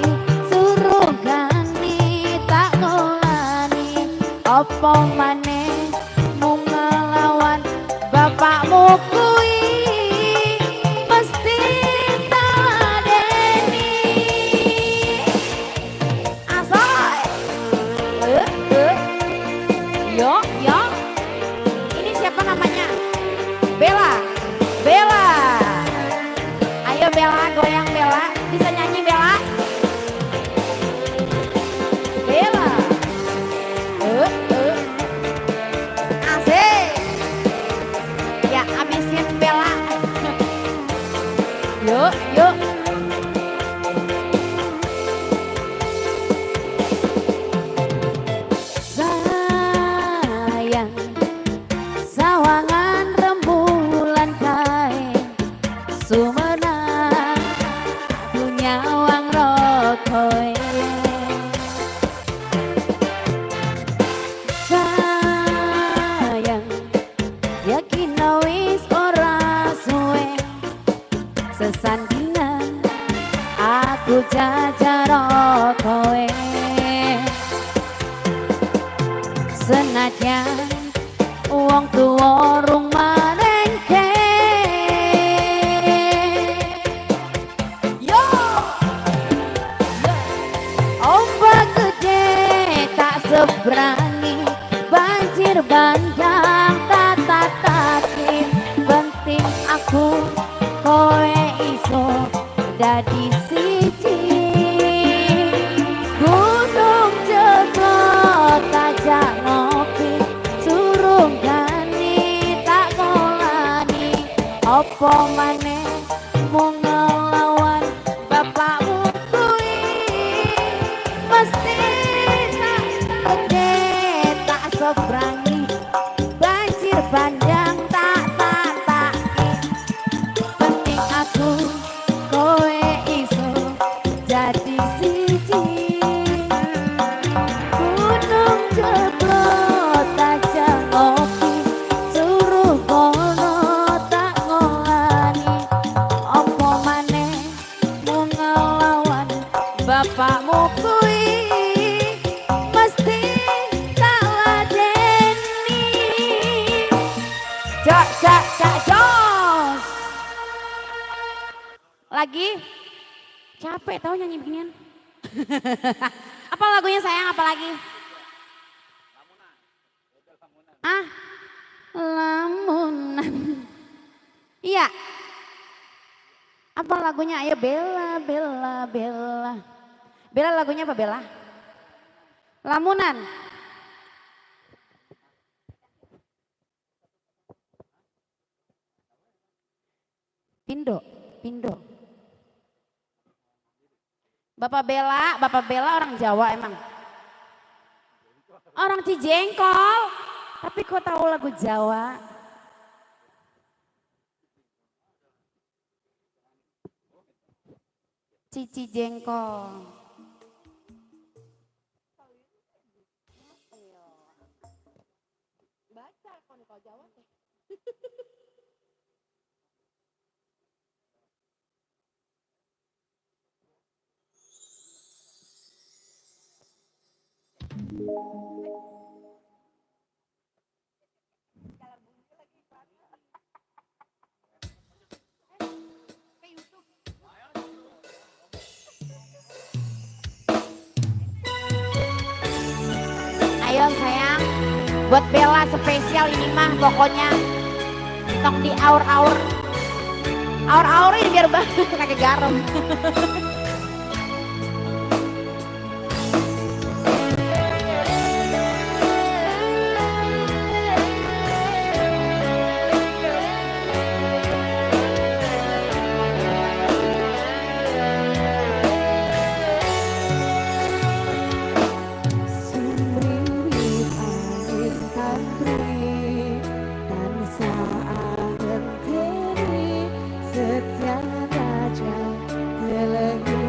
suruh gani tak ngolani opo maneh mung ngelawan bapakmu kui mesti taladeni Asoy. Yo, yo. Ini siapa namanya? Bella. Bella. Ayo Bella, goyang Bella. Bisa nyanyi Bella? Bella. Asik. Ya, abisin Bella. yuk yuk sayang sawangan rembulan kae sumena aku nyawang rokoe sayang yakin wis ora suwe sesandingan aku jajaro kowe senajan wong tuwa rung marengke yo dadi siji gunung jeblok tajak ngopi surung gani tak ngolani opo maneh mung ngelawan bapakmu kuwi mesti tak gede tak sobrangi banjir bandang tak penting aku kowe iso jadi siji gunung jeblok tajak ngopi suruh kono tak ngolani opo maneh mung ngelawan bapakmu kuwi mesti tak ladeni jak jos lagi capek tau nyanyi beginian apa lagunya sayang apa lagi lamunan iya apa lagunya ayo Bella Bella lagunya apa Bella lamunan Pindo Bapak Bella orang Jawa emang orang Cijengkol tapi kok tahu lagu Jawa Cici Jengkol baca kon kau Jawa teh ayo sayang buat Bella spesial ini mah pokoknya tok di aur ini biar banget kayak garam Setia raja telengi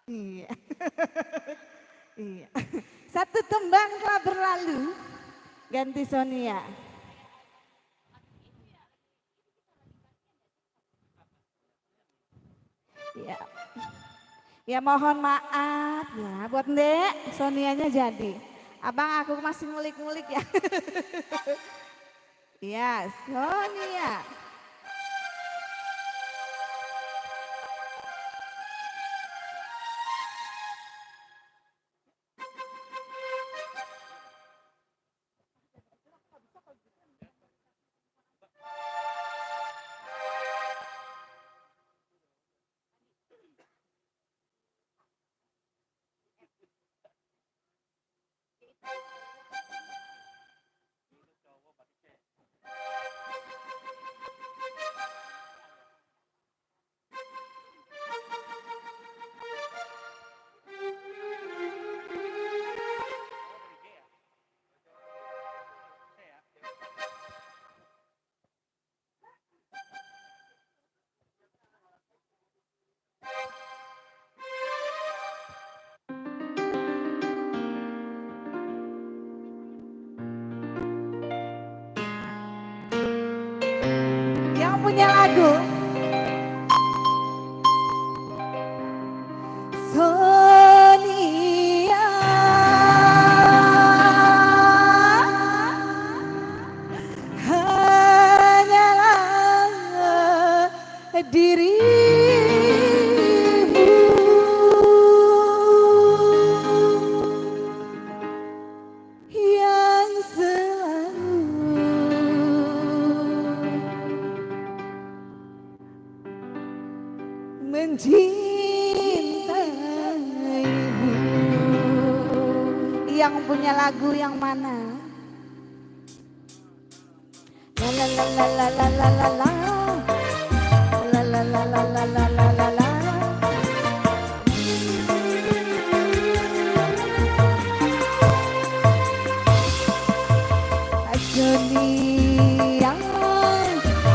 Iya. Iya. Satu tembang telah berlalu. Ganti Sonia. Ya. Ya mohon maaf ya buat Ndek, Sonianya jadi. Abang aku masih ngulik-ngulik ya. Iya, Sonia. Yang punya lagu Sonia hanyalah dirimu yang selalu mencintaimu. Yang punya lagu yang mana? La la la la la la la la la. La la la la la la la la la. Sonia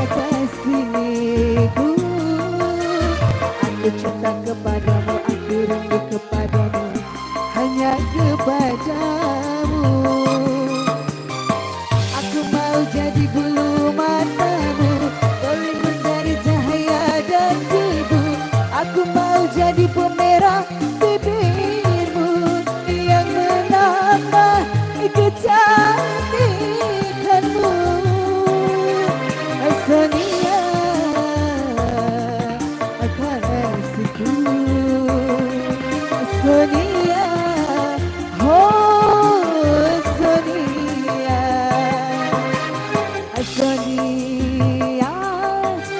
kekasihku, aku cinta kepadamu, aku rindu kepadamu, hanya kepadamu. Aku mau jadi bulu matamu, berlindung dari cahaya dan debu. Aku mau jadi pemerah bibirmu yang menambah kecantikanmu. Sonia kekasihku, Sonia, oh Sonia, Sonia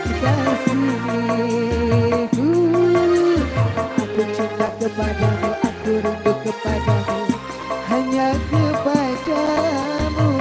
kekasihku, aku cinta kepadamu, aku rindu kepadamu, hanya kepadamu.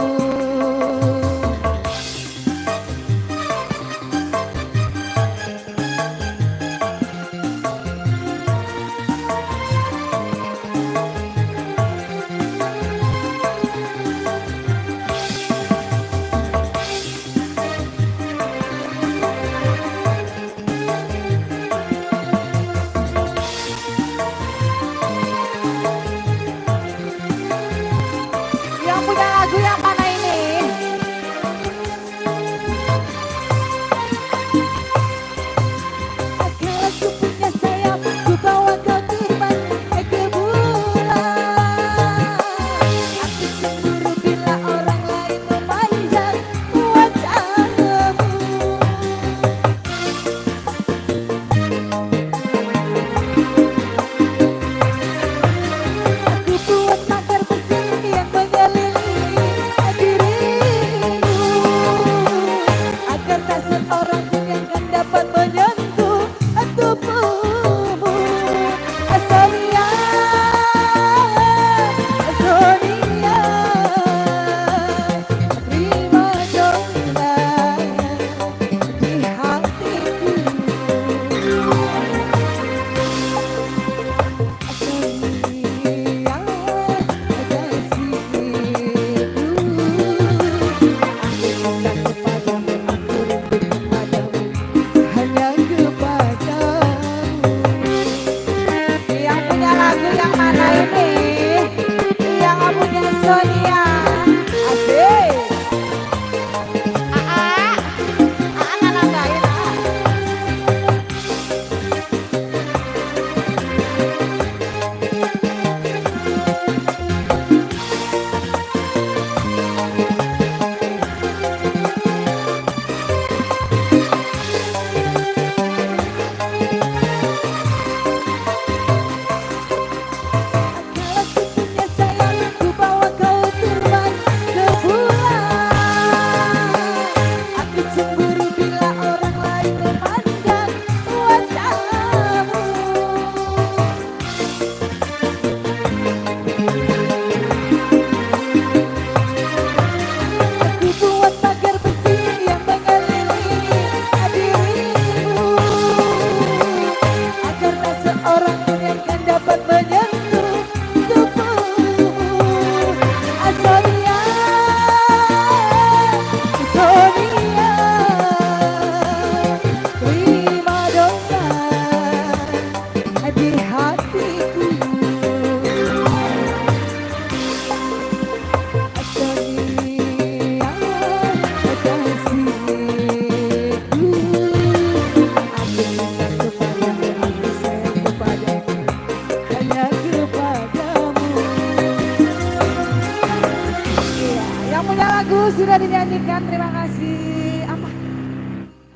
sudah dinyanyikan, terima kasih. Apa?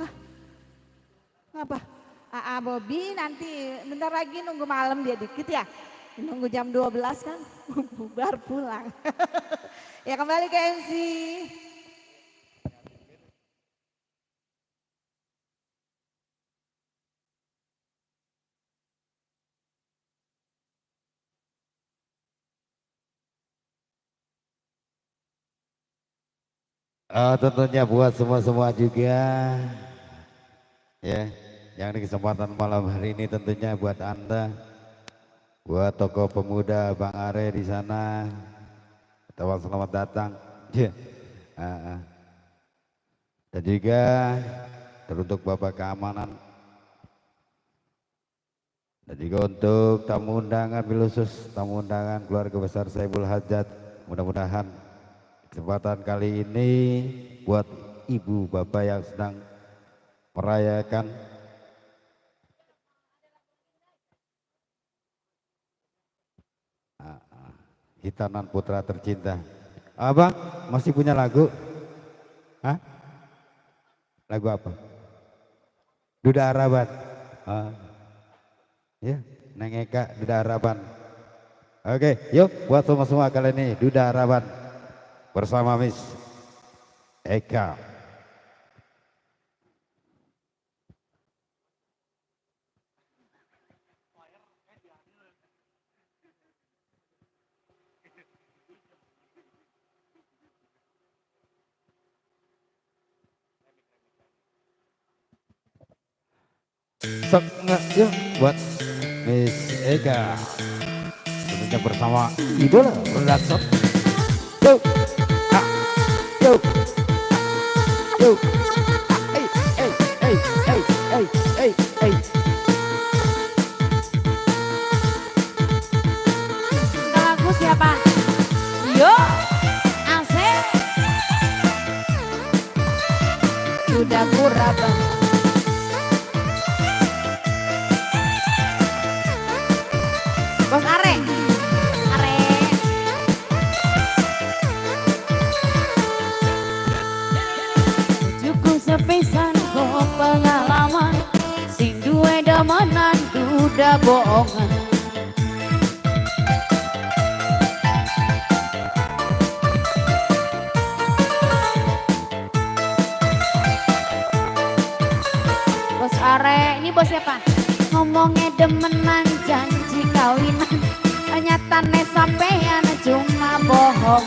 Hah? Apa? Aa Bobby nanti bentar lagi nunggu malam dia dikit ya. Nunggu jam 12 kan, bubar pulang. Ya kembali ke MC. Tentunya buat semua-semua juga ya yang di kesempatan malam hari ini tentunya buat Anda, buat tokoh pemuda Bang Are di sana, teman selamat datang ya. Dan juga teruntuk Bapak Keamanan dan juga untuk tamu undangan khusus tamu undangan keluarga besar Saiful Hajat, mudah-mudahan kesempatan kali ini buat ibu bapak yang sedang merayakan hitanan putra tercinta. Abang masih punya lagu? Hah? Lagu apa? Duda Harapan. Ya, Neng Eka Duda Harapan. Oke, yuk buat semua-semua kali ini Duda Harapan bersama Miss Eka. Yuk buat Miss Eka tentunya bersama Idola Production. Yuk, yuk, yuk, hey, hey, hey, hey, hey, hey, hey. Lagu siapa? Yo, Asep. Sudah kurabah. Bos Are. Are. Cukup sepisan kok pengalaman, sing duwe damanan duda bohongan. Bos Are, ini bos siapa? Ngomongnya demenan janji kawinan, ternyata sampean cuma bohong.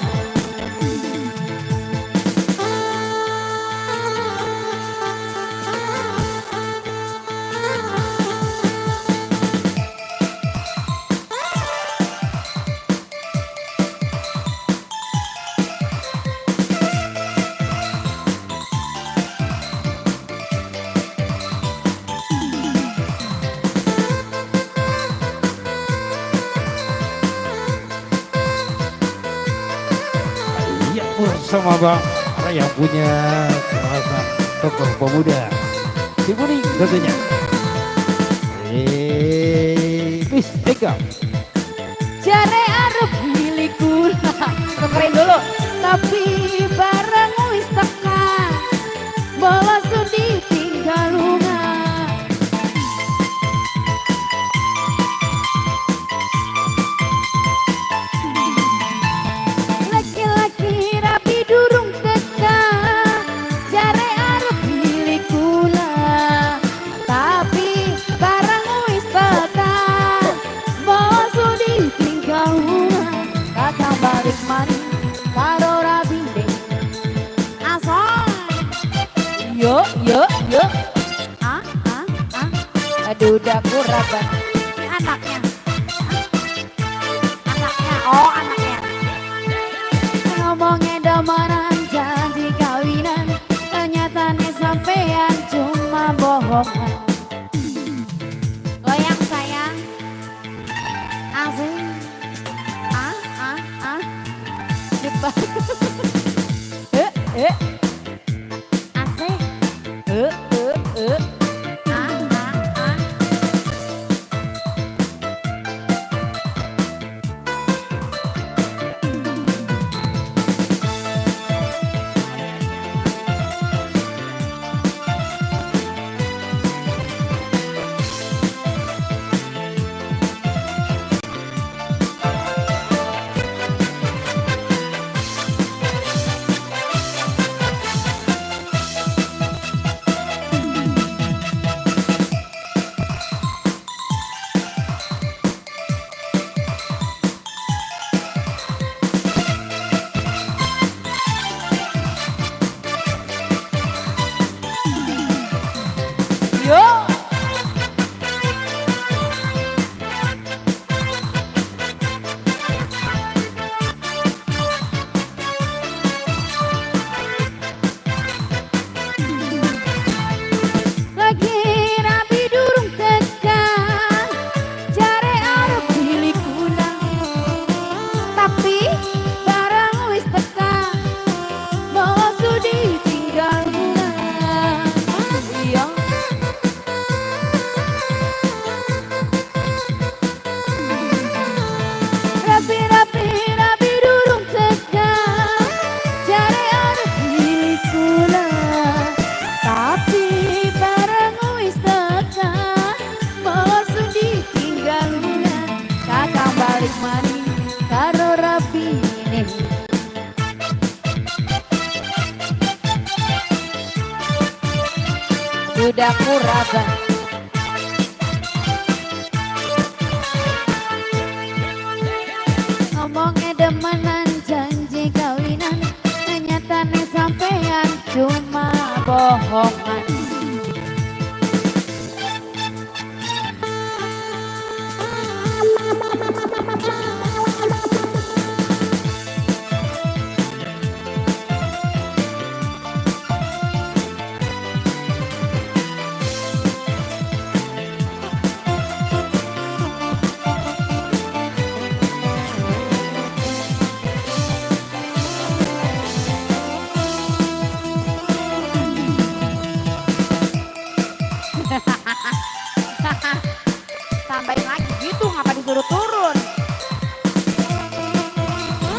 Ya bersama Bang Are yang punya kawasan tokoh pemuda Cibuning tentunya. Miss Eka. Jare arep milikku Dengerin dulu. tapi barang wis teka bola sudi tinggal lunga. Laki-laki rapi durung teka jare arep milik kula tapi barang wis teka bola sudi tinggal lunga. Kakang balik mari karo rabinde Asal. yo yo yo aduh dapur rabat Ini anaknya. Anaknya. Oh, anaknya. ngomongnya damaran janji kawinan ternyata sampean cuma bohongan. Goyang sayang. Asik. Cepat Asik. eh sudah kuraba. Ngomongnya demenan janji kawinan, nyatane sampean cuma bohongan. Tambahin lagi gitu, ngapa disuruh turun?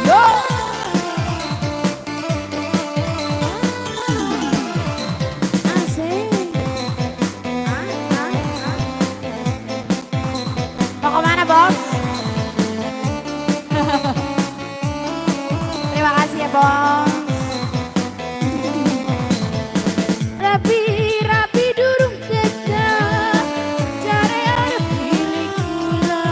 Yo! Asik. Mau kemana bos? Terima kasih ya bos. Rapi-rapi durung dekat, cari anak milik kula.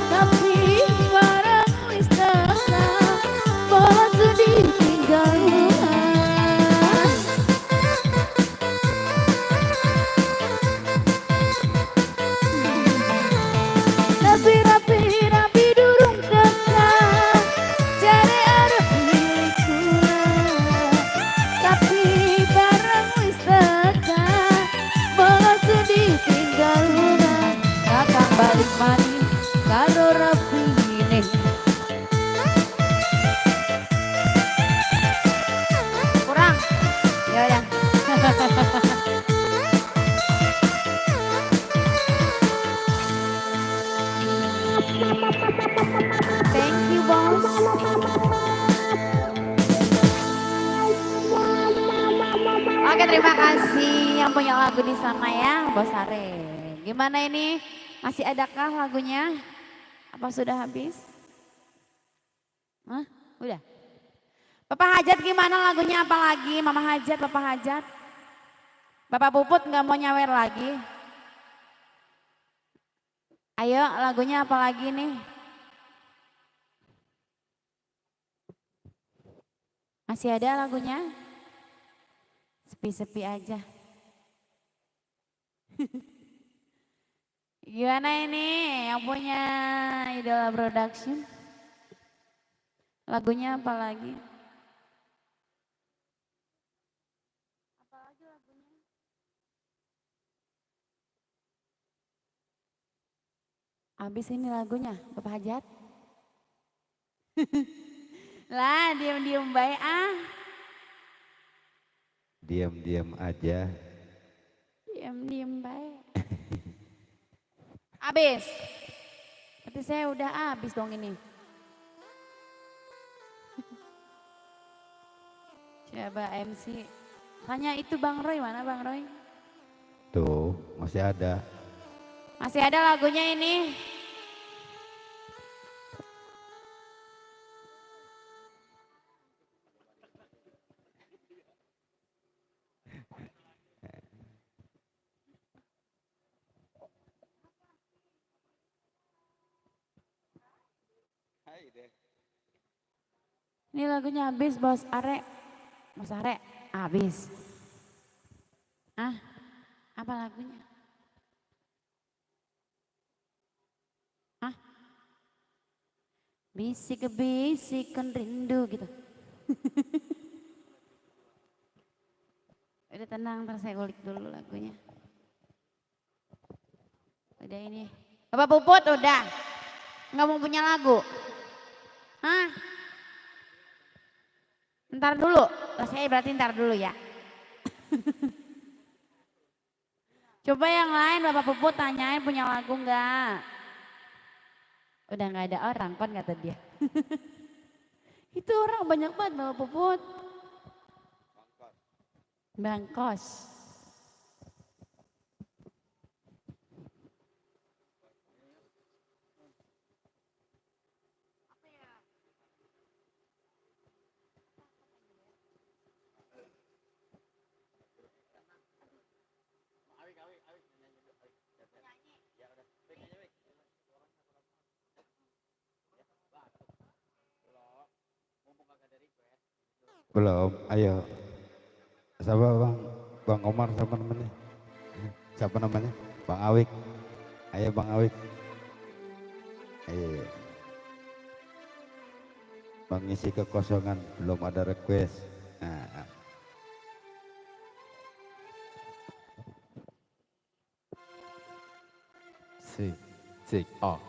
Tapi barang wis tekan, bola sedih tinggal ulang. Rapi-rapi durung dekat, cari anak milik kula. Tapi barang wis tekan, bola sedih tinggal ulang. Kakang balik mani karo rapine. Kurang. Ya udah. Thank you bos. Oke, terima kasih yang punya lagu di sana ya, Bos Are. Gimana ini? Masih adakah lagunya? Apa sudah habis? Hah? Udah. Bapak Hajat gimana lagunya, apa lagi? Mama Hajat, Bapak Hajat. Bapak Puput nggak mau nyawer lagi? Ayo lagunya apa lagi nih? Masih ada lagunya? Sepi-sepi aja. Gimana ini yang punya Idola Production? Lagunya apa lagi? Habis ini lagunya, Bapak Hajat. Lah, diem-diem baik ah. Diam-diam aja. Diem-diem baik. Habis. Berarti saya udah habis dong ini. Coba MC. Tanya itu Bang Roy, mana Bang Roy? Tuh, masih ada. Masih ada lagunya ini. Ini lagunya habis Bos Are. Bos Are, habis. Ah, apa lagunya? Hah? Bisik-bisikan rindu gitu. Udah tenang, ntar saya ulik dulu lagunya. Udah ini. Bapak Puput udah. Nggak mau punya lagu? Hah? Ntar dulu. Saya berarti ntar dulu ya. Coba yang lain Bapak Puput tanyain punya lagu nggak? Udah nggak ada orang kan kata dia. Itu orang banyak banget Bapak Puput. Bangkos. Belum, ayo. Siapa Bang? Bang Omar siapa namanya? Siapa namanya? Bang Awik. Ayo Bang Awik. Ayo. Mengisi kekosongan, belum ada request. Nah. Sik, sik, oh.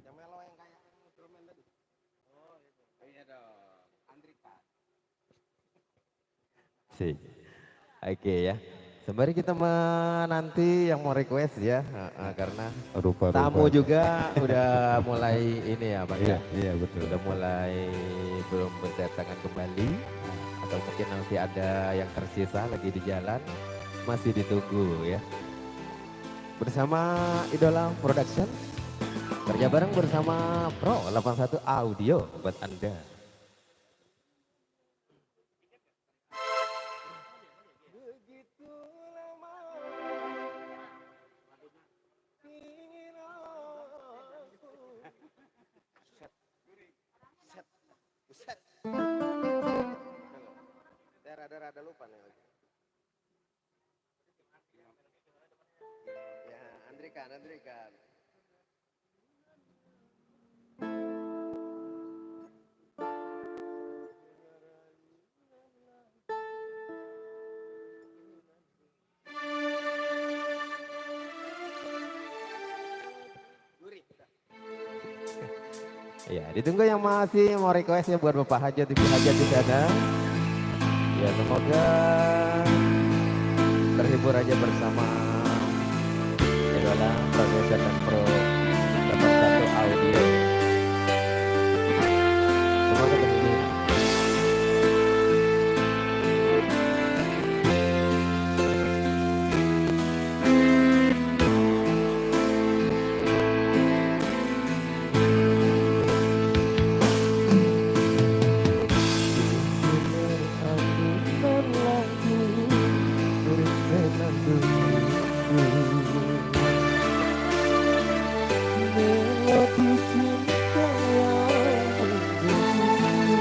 Yang melo yang kayak instrumen tadi. Oh, itu. Iya dong. Andrika. Sik. Oke ya. Sembari kita menanti yang mau request ya, karena Rupa-rupa. tamu juga udah mulai ini ya Bang Iya, ya. iya betul. Udah mulai belum berdatangan kembali atau mungkin nanti ada yang tersisa lagi di jalan, masih ditunggu ya. Bersama Idola Production, kerja bareng bersama Pro 81 Audio buat Anda. Begitu lama ingin aku. Set. Set. Set. Saya rada-rada lupa nih. Ya, Andrikan, Andrikan. Ya, ditunggu yang masih mau request ya buat Bapak Hajat, Ibu Hajat di sana. Ya, semoga terhibur aja bersama Idola Production dan Pro 81 Audio. Semoga terhibur. Melodi cinta yang menjadi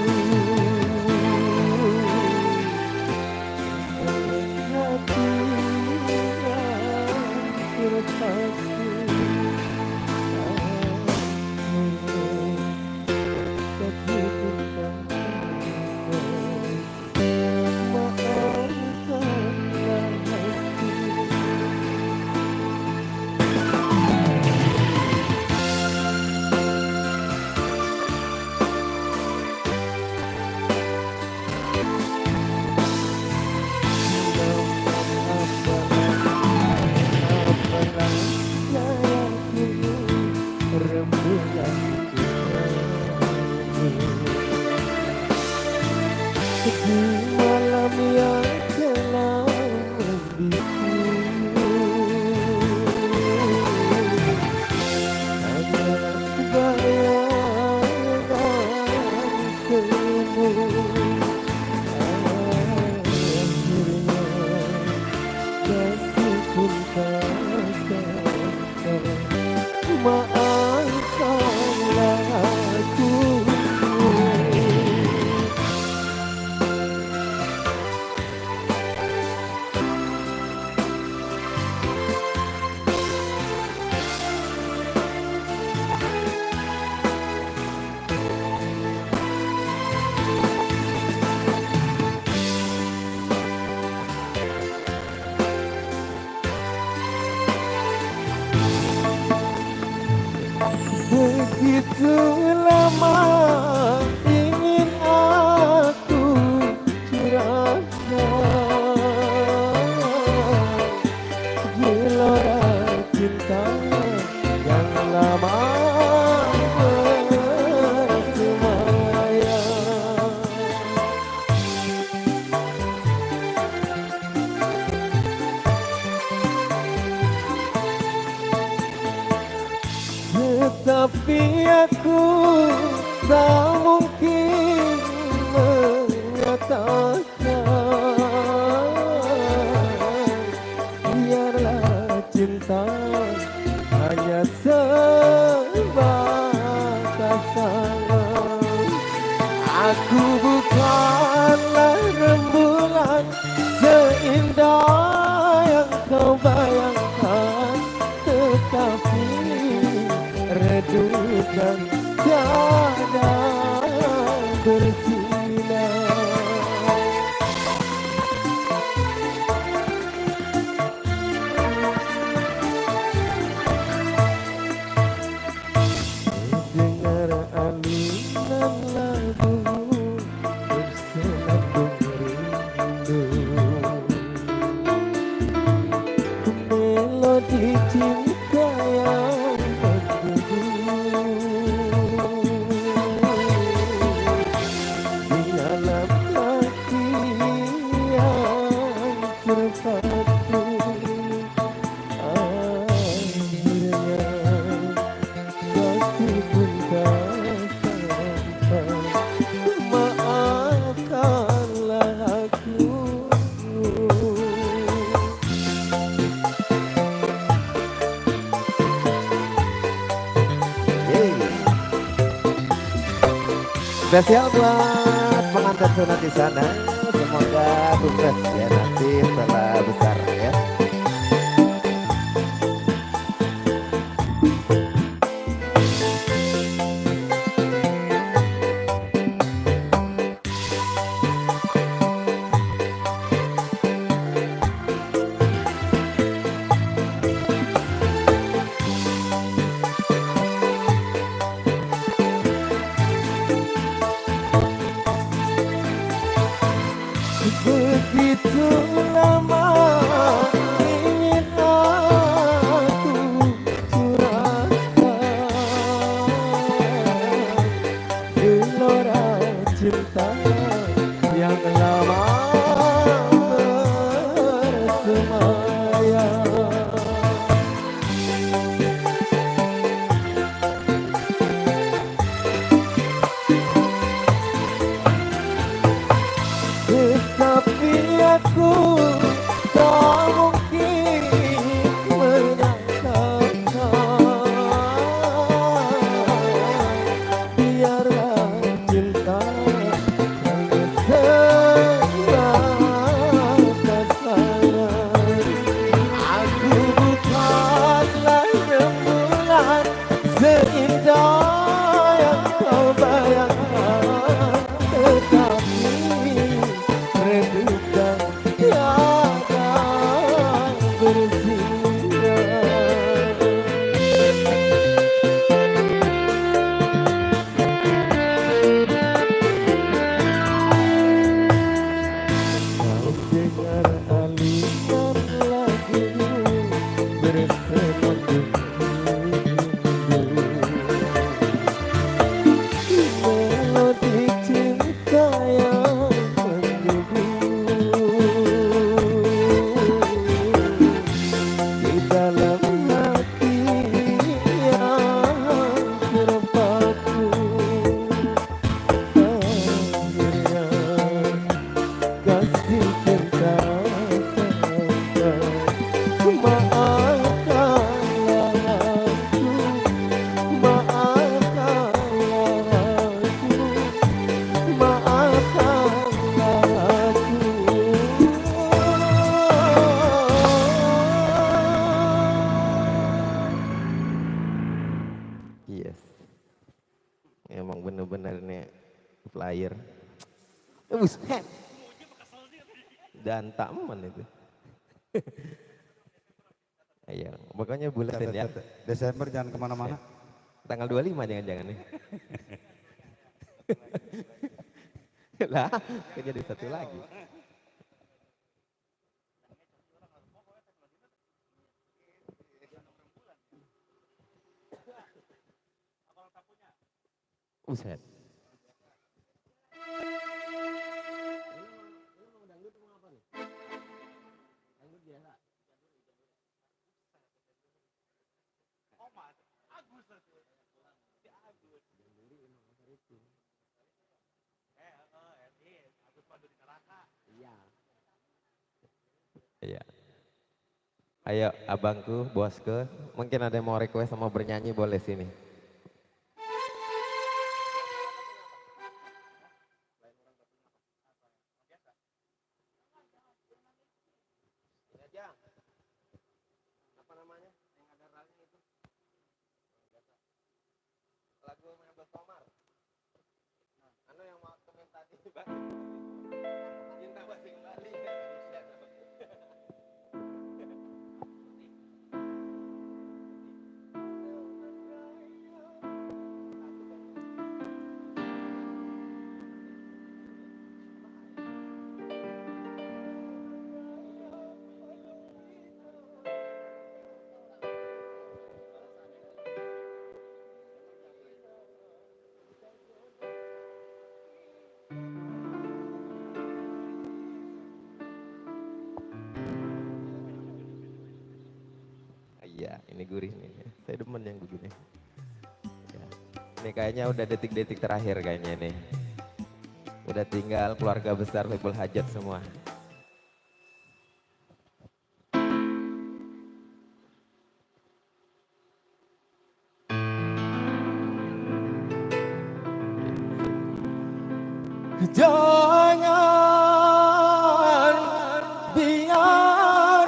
Tapi aku tak mungkin menyatakan. Biarlah cinta hanya sebatas angan. Aku bukanlah rembulan seindah yang kau bayangkan, tetapi redukan tiada bersinar. Dengar alunan lagu bersenandung rindu, melodi cinta yang menggebu di dalam hati yang terpaku. Akhirnya kasih pun tak sampai, maafkanlah aku. Spesial buat pengantin sunat di sana, semoga sukses ya nanti setelah besar ya. Begitu lama ingin aku curahkan gelora cinta yang lama bersemayam. Tetapi aku tak mungkin menyatakan. Biarlah cinta hanya sebatas angan. Aku bukanlah rembulan seindah yang kau bayangkan, tetapi redukan tiada bersinar. Kau dengar alunan lagu bersenandung rindu, melodi cinta yang menggebu di dalam hati yang terpaku. Akhirnya kasih cinta sampai, maafkanlah aku, maafkanlah aku, maafkanlah aku. Yes, emang bener-bener nih flyer. Buset. Dan taman itu. Ayo, pokoknya buletin ya. Desember jangan kemana-mana. Tanggal 25 jangan-jangan nih. Lah, kan jadi satu lagi. Buset. Iya. Ayo abangku, bosku, mungkin ada yang mau request sama bernyanyi boleh sini. Apa namanya? Yang ada ralnya itu. Lagu Mebel Komar. Anu yang mau komen tadi, Bang. Cinta masih kembali. Iya, ini gurih nih. Saya demen yang begini. Ya. Ini kayaknya udah detik-detik terakhir kayaknya nih. Udah tinggal keluarga besar Saiful Hajat semua. Jangan biarkan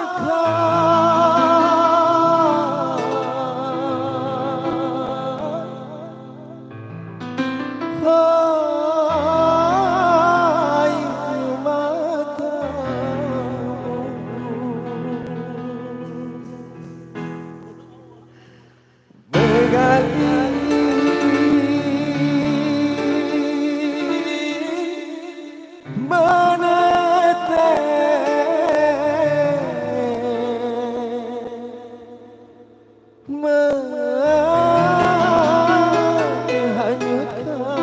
air matamu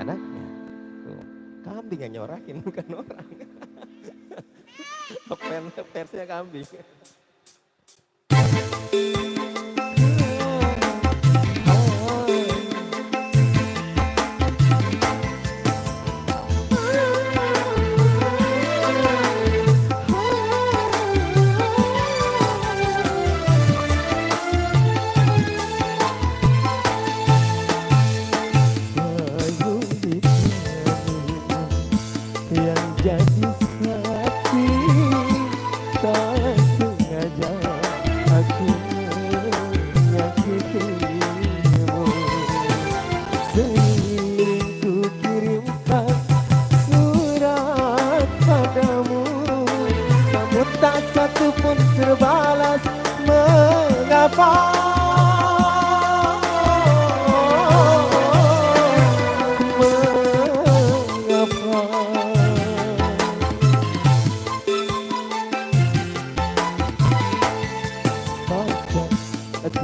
Anaknya, tuh, kambing yang nyorakin bukan orang. Persnya kambing. yang jadi saksi tak sengaja aku menyakitimu. Sering ku kirimkan surat padamu, namun tak satu pun terbalas. Mengapa?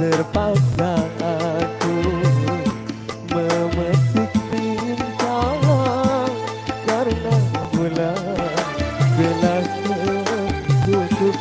Terpaksa aku memetik cinta karena bulan telah tertutup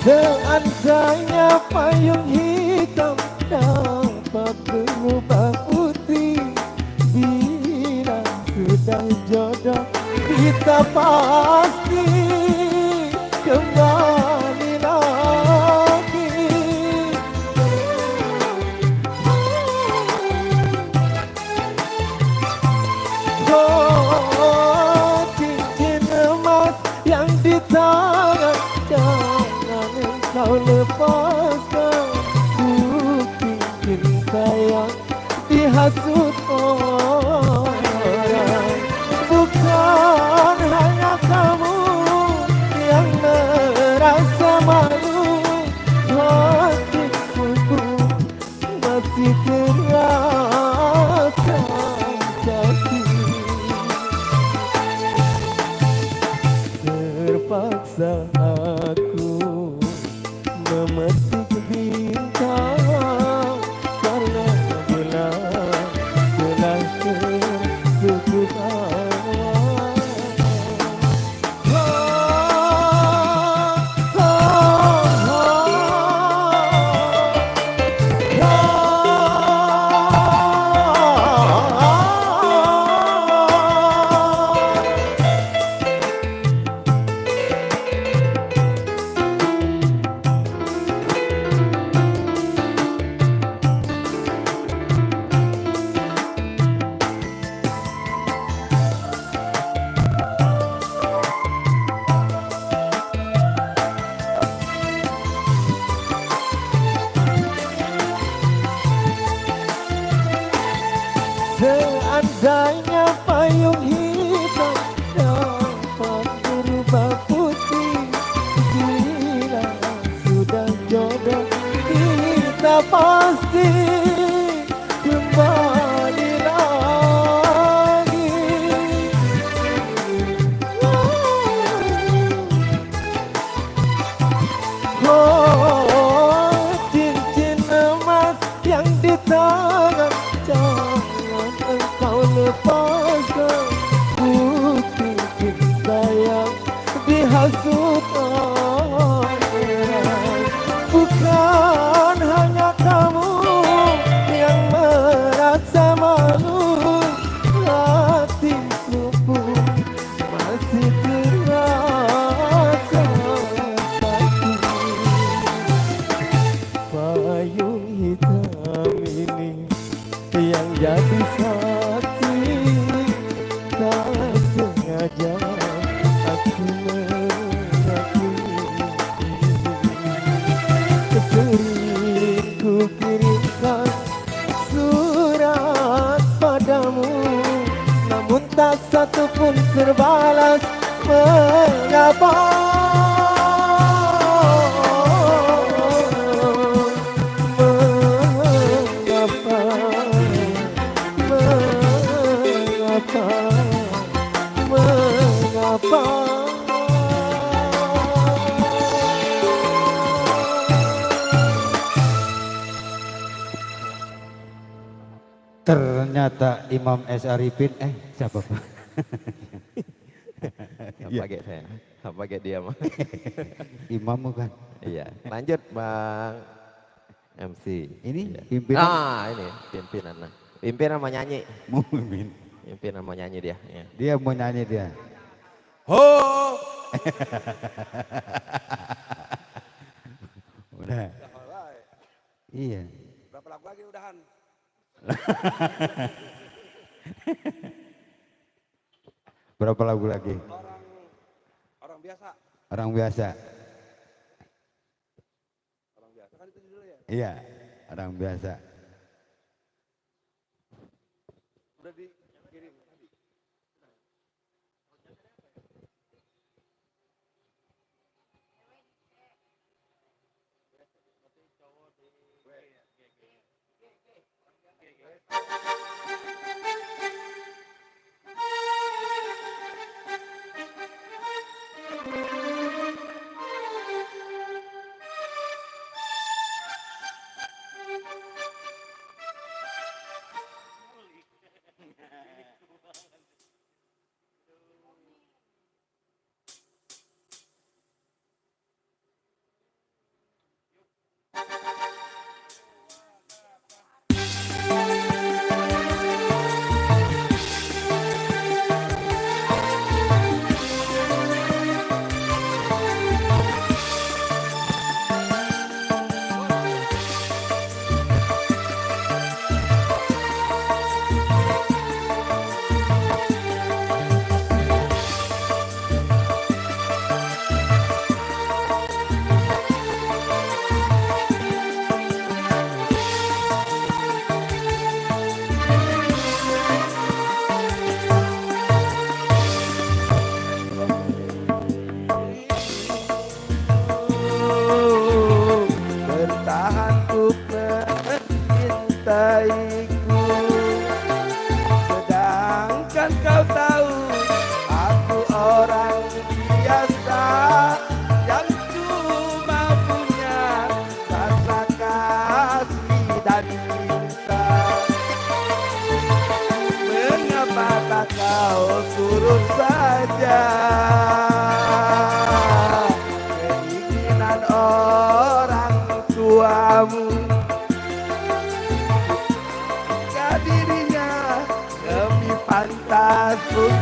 Seandainya payung hitam dapat berubah putih, bila sudah jodoh kita pasti kembali lagi. Oh, cincin emas yang di tangan, jangan engkau lepaskan. Bukti cinta dihasut orang. Bukan hanya kamu yang merasa malu, hatiku pun masih terasa sakit. Terpaksa aku memetik bintang karena bulan telah tertutup awan. Seandainya payung hitam dapat berubah putih, bila sudah jodoh kita pasti kembali lagi. Oh, cincin emas yang di tangan, jangan engkau lepaskan. Bukti cinta yang dihasut orang. Bukan hanya kamu yang merasa malu, hatiku pun masih terasa sakit. Payung hitam ini yang jadi saksi, tak sengaja aku menyakiti. Sering ku kirimkan surat padamu, namun tak satu pun terbalas. Mengapa? Mengapa? Mengapa? Mengapa? Ternyata Imam S. Arifin, siapa Pak? Apa kayak saya? Apa kayak dia mah? Imam bukan? Iya. Lanjut Bang MC. Ini Iya. pimpinan. Ini pimpinan. Pimpinan mau nyanyi. Mumin. Pimpinan mau nyanyi dia. Ya. Dia mau nyanyi dia. Ho! Udah. Iya. Berapa lagu lagi udahan? Berapa lagu lagi? Orang biasa. Orang biasa. Orang biasa kan itu judulnya. Iya, orang biasa. Udah dikirim tadi.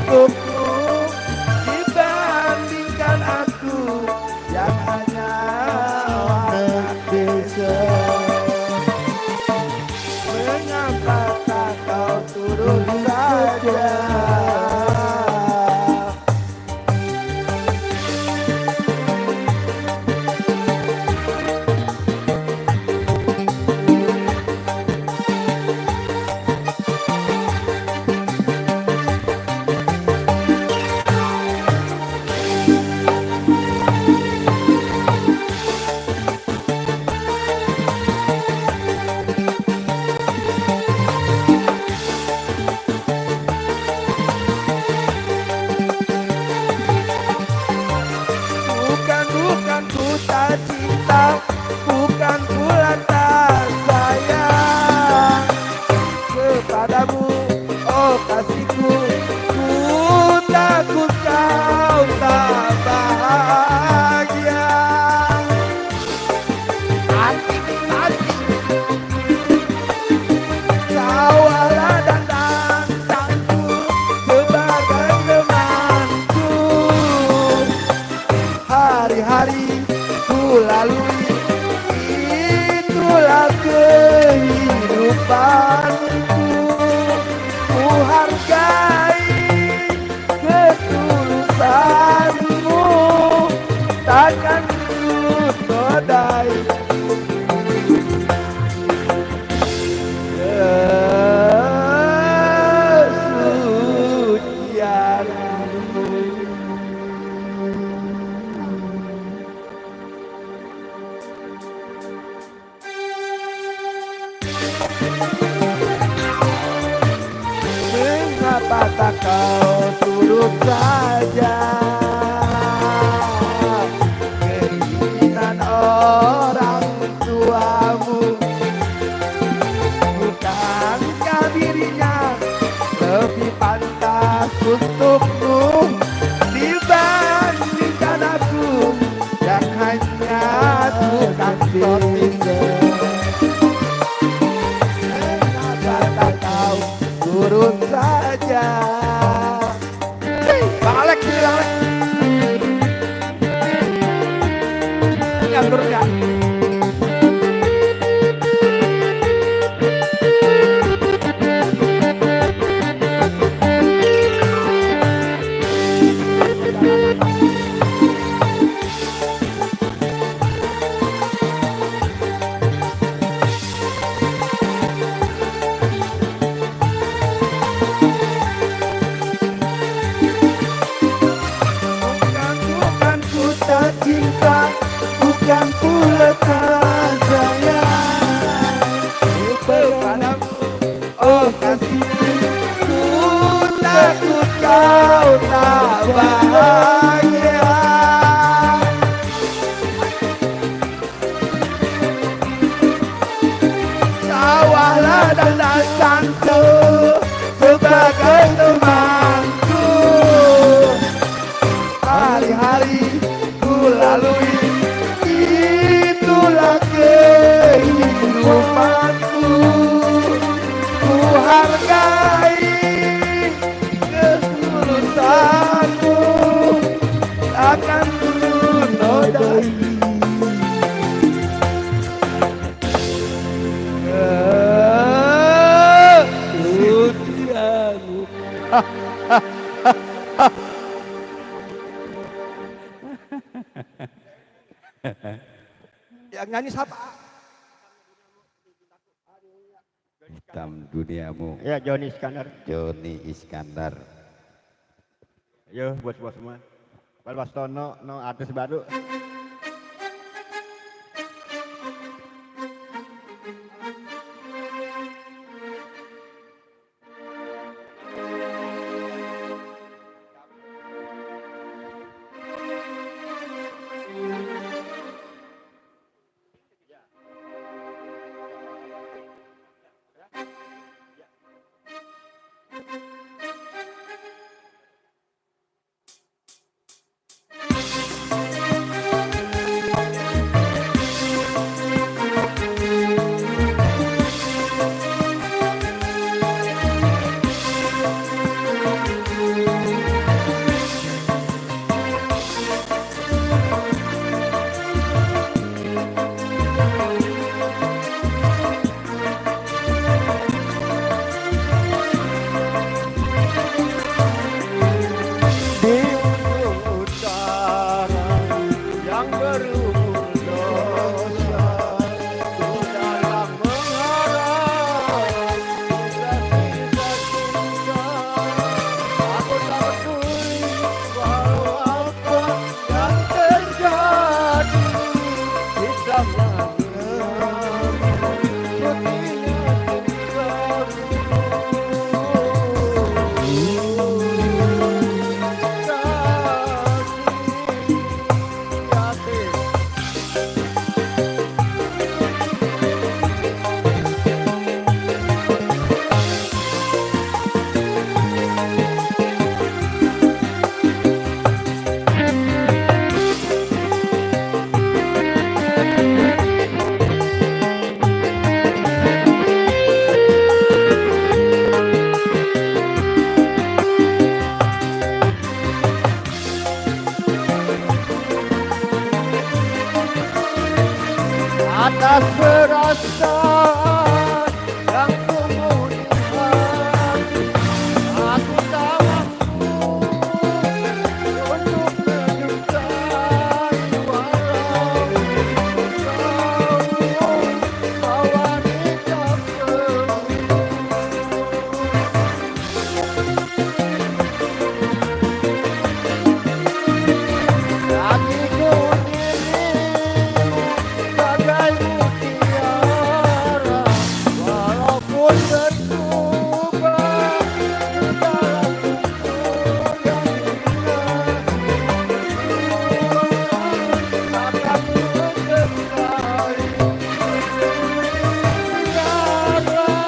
untukmu dibandingkan aku yang hanya orang desa. Mengapa tak kau turun saja? Bukan ku tak cinta, bukan pula tak sayang kepadamu, oh kasihku. Ku takut kau tak bahagia. Antik, tawalah dan tantangku sebagai temanku. Hari-hari ku lalui, itulah kehidupanku. Ku hargai ketulusanmu, takkan ku todai kesucianmu. Mengapa tak kau turut saja keinginan orang tuamu? Bukankah dirinya lebih pantas untukmu dibandingkan aku yang hanya tukang sortir? Mengapa tak kau turun saja? Bang Alex, sini Bang Alex. Enggak turun ya? Bukan ku tak cinta, bukan pula tak sayang kepadamu, oh kasihku. Ku takut kau tak bahagia. Tawalah dan datangku sebagai temanku. Hari-hari ku lalui, itulah kehidupanku. Ku hargai ketulusanmu, takkan ku nodai kesucianmu. Yang nyanyi siapa? Hitam duniamu, Ya Joni Iskandar. Joni Iskandar. Yo buat semua. Pak Tono, no artis baru. atas perasaan yang tumbuh di hati. Aku tak mampu untuk menyukai walau kau wanita hatiku dirimu bagai mutiara, walaupun terluka di dalam lumpur yang hina, akan ku kembali. Biarlah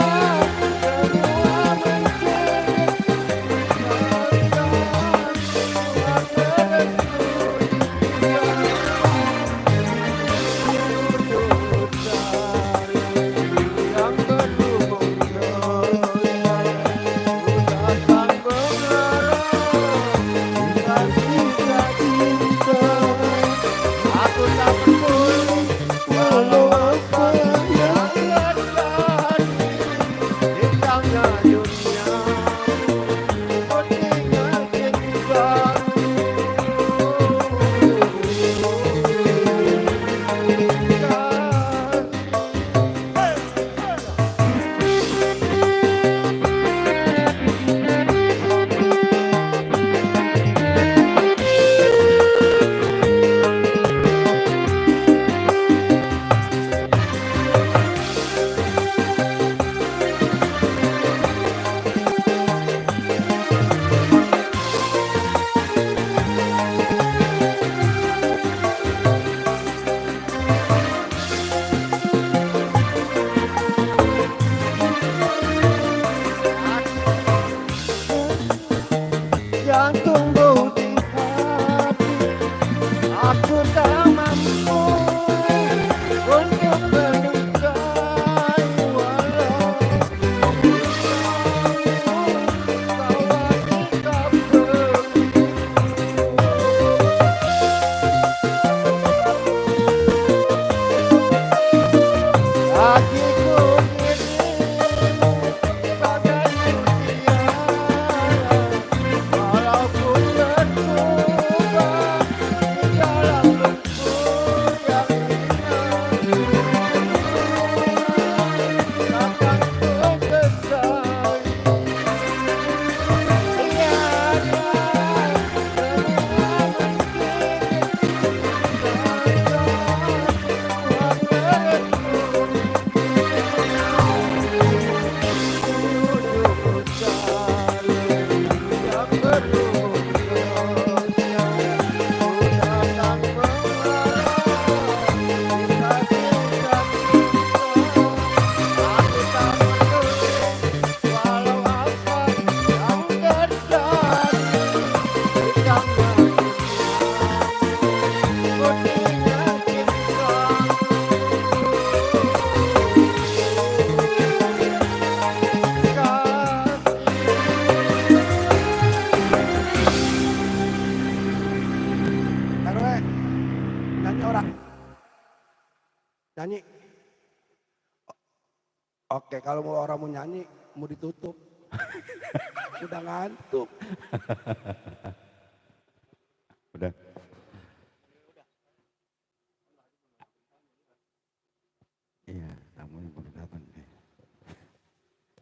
semua aku tak peduli walau apa yang terjadi, hilangnya dunia, ku tinggal yang tumbuh di hati. Aku tak mampu untuk menyukai walau kau wanita hatiku dirimu bagai mutiara, walaupun terluka di dalam lumpur yang hina, takkan ku sesali. Biarlah semua mungkin nyanyi orang nyanyi. Oke, kalau mau orang mau nyanyi mau ditutup. Udah ngantuk. Udah. Iya, tamu yang baru datang.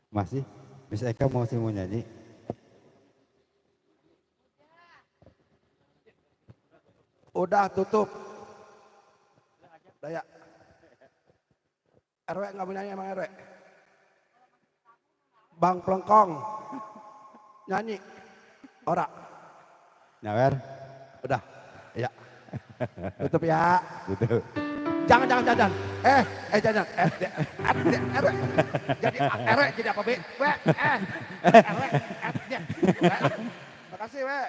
Masih? Miss Eka masih mau nyanyi? Udah tutup. Udah ya. RW nggak mau nyanyi emang RW? Bang Plengkong nyanyi. Ora. Nyawer? Udah. Ya. Tutup ya. Tutup. Jangan. Jangan. RW. Jadi RW jadi apa, Be? RW. Makasih, We.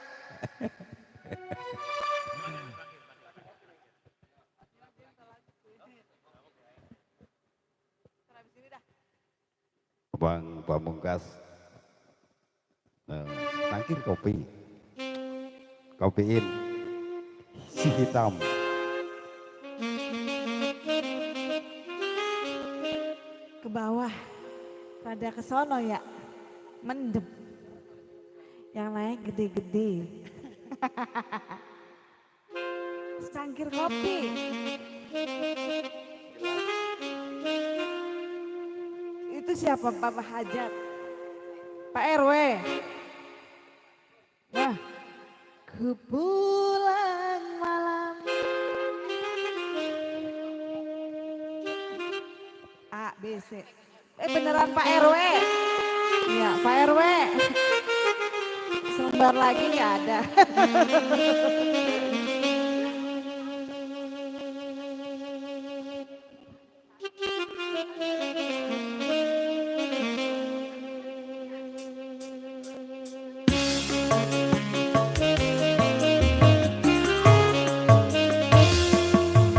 Bang Pamungkas tangkir kopiin si hitam ke bawah. Rada ke sono ya. Mendem. Yang lain gede-gede. Secangkir kopi. Itu siapa Bapak Hajat? Pak RW. Nah, ku pulang malam. A, B, C. Beneran Pak RW? Iya Pak RW. Selembar lagi nggak ada.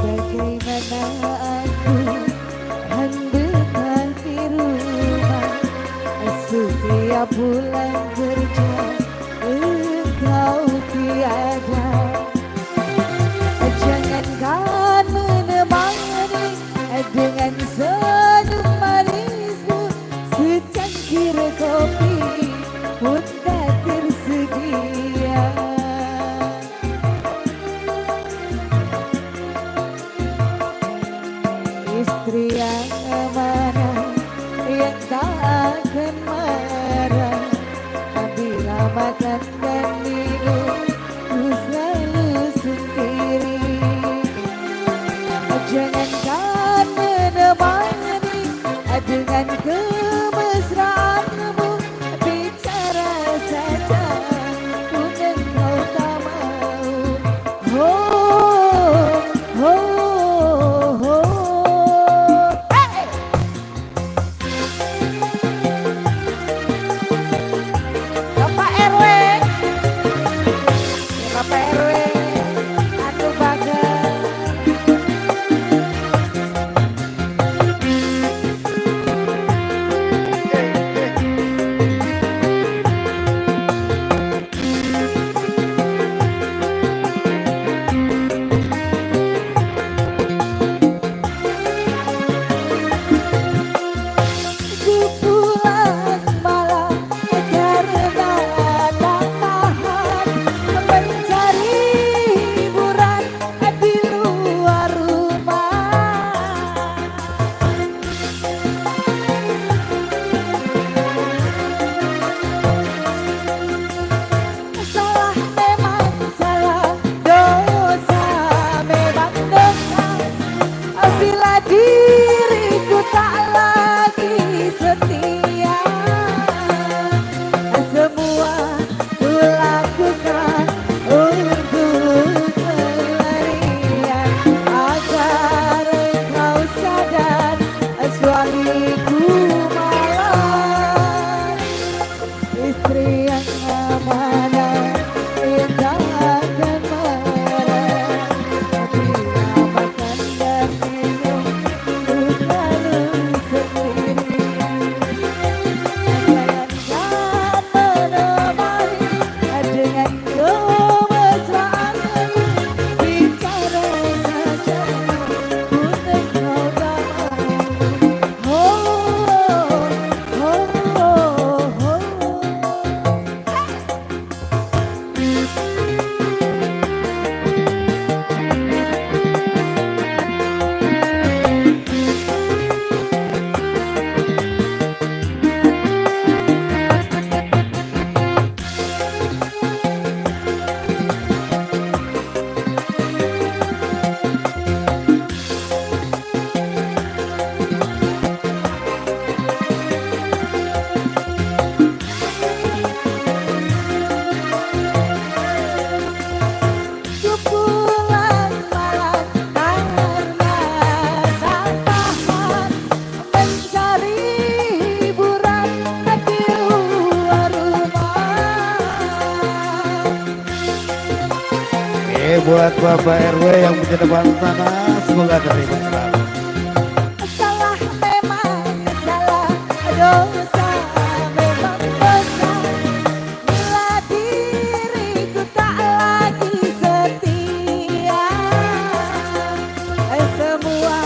Bagaimana aku hendak di rumah setiap bulan kerja engkau tiada. Jangankan menemani dengan senyum manismu, secangkir kopi pun tak tersedia. Istri yang amanah yang tak akan marah bila makan dan minum ku selalu sendiri. Jangankan menemani dengan kemesraanmu, bicara saja pun engkau tak mau. Oh, oh, oh. Bapak RW, Bapak RW, atuh bagas. Ku pulang malam karena tak tahan mencari hiburan di luar rumah. Salah memang salah, dosa memang dosa. Bila diriku tak lagi setia, semua ku lakukan untuk pelarian agar engkau sadar suamiku malah istri yang amanah yang tak akan marah bila makan dan minum ku selalu sendiri. Jangankan menemani dengan kemesraanmu, bicara saja pun engkau tak mau. Oh, oh, oh, oh. Ku pulang malam karena tak tahan mencari hiburan di luar rumah. Oke, buat Bapak RW yang punya depan sana, semoga terima selalu. Salah memang salah, dosa memang dosa. Bila diriku tak lagi setia, semua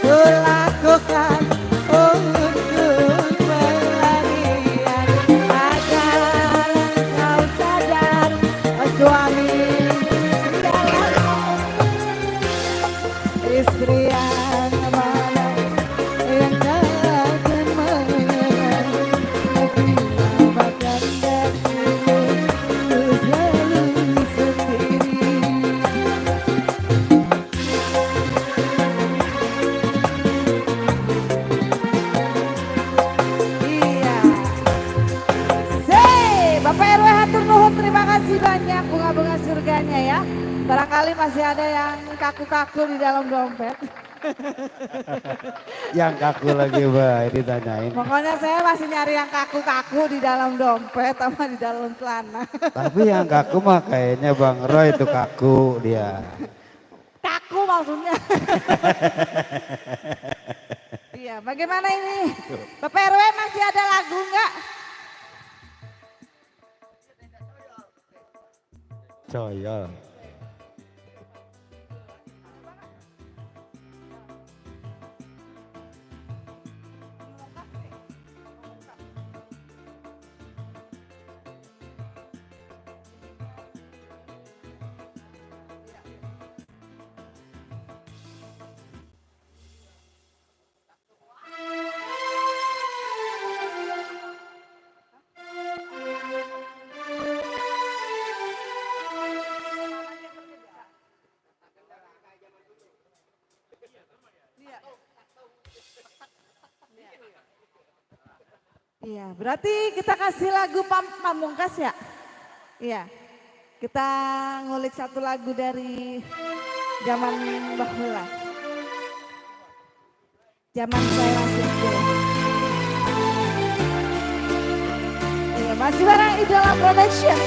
ku lakukan untuk barangkali masih ada yang kaku-kaku di dalam dompet. Yang kaku lagi Mbak, ini tanyain. Pokoknya saya masih nyari yang kaku-kaku di dalam dompet sama di dalam celana. Tapi yang kaku mah kayaknya Bang Roy itu kaku dia. Kaku maksudnya. Iya, bagaimana ini? Bapak RW masih ada lagu enggak? Coyol. Iya, berarti kita kasih lagu Pamungkas ya? Iya, kita ngulik satu lagu dari zaman bahula. Zaman saya masih kecil. Iya, masih bareng Idola Production.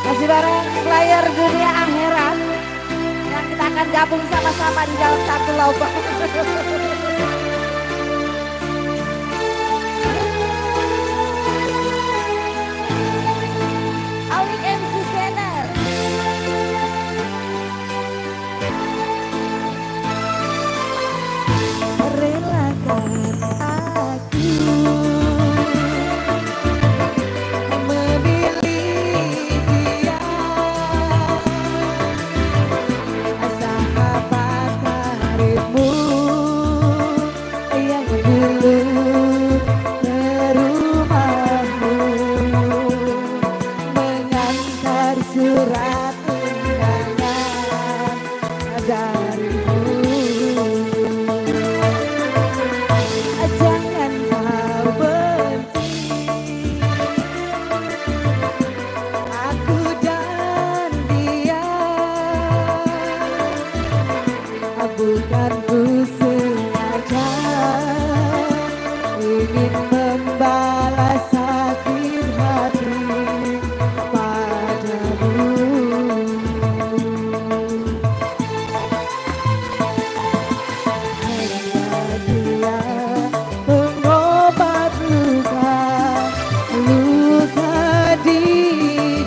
Masih bareng player dunia akhirat. Yang kita akan gabung sama-sama di dalam satu lubang. Awik MC Channel. Relakan aku memilih dia, sahabat karibmu yang dulu ke rumahmu mengantar surat undangan darimu. Jangan kau benci aku dan dia, bukan ku sengaja ingin membalas sakit hati padamu. Hanya dia pengobat luka di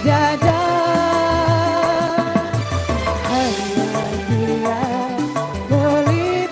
dada. Hanya dia pelindung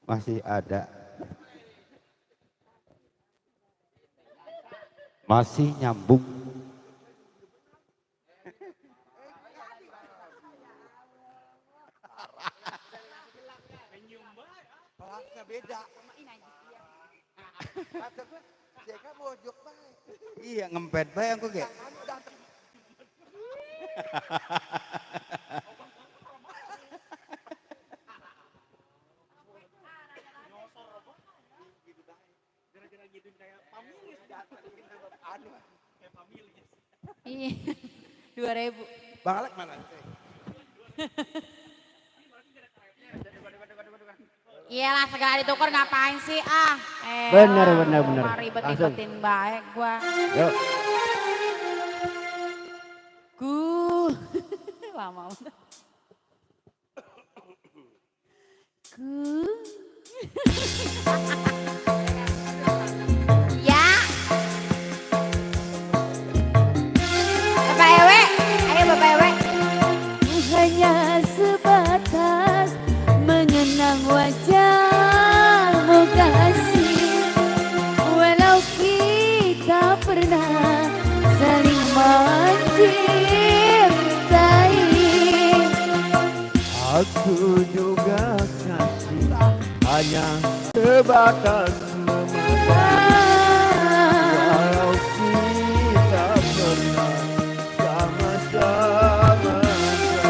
Masih ada. Masih nyambung. Kelasnya beda. Kata gue, Jeka mojok baik. Iya ngempet bae aku ge. Iya. 2000. Bang Alek mana? Iyalah segala ditukar ngapain sih ah. Bener, bener. Mah ribet-ribetin baik gua. Yuk. Lama udah. Ya. Bapak Ewe, ayo Bapak Ewe. Hanya sebatas mengenang wajahmu kasih, walau kita pernah saling mencintai. Aku juga kasih hanya sebatas walau kita pernah sama-sama sayang.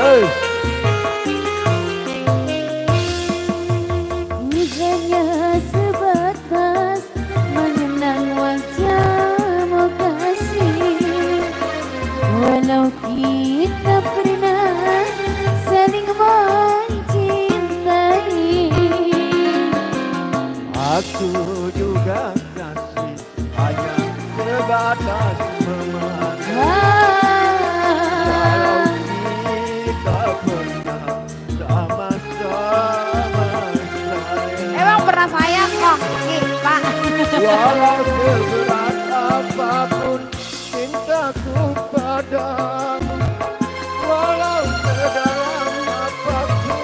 Hey. Hanya sebatas mengenang wajahmu kasih, walau kita pernah saling mencintai. Aku juga kasih hanya sebatas walau kita pernah sama-sama sayang. Emang pernah sayang kok, Pak. Walau seberat apapun cintaku padamu, walau sedalam apapun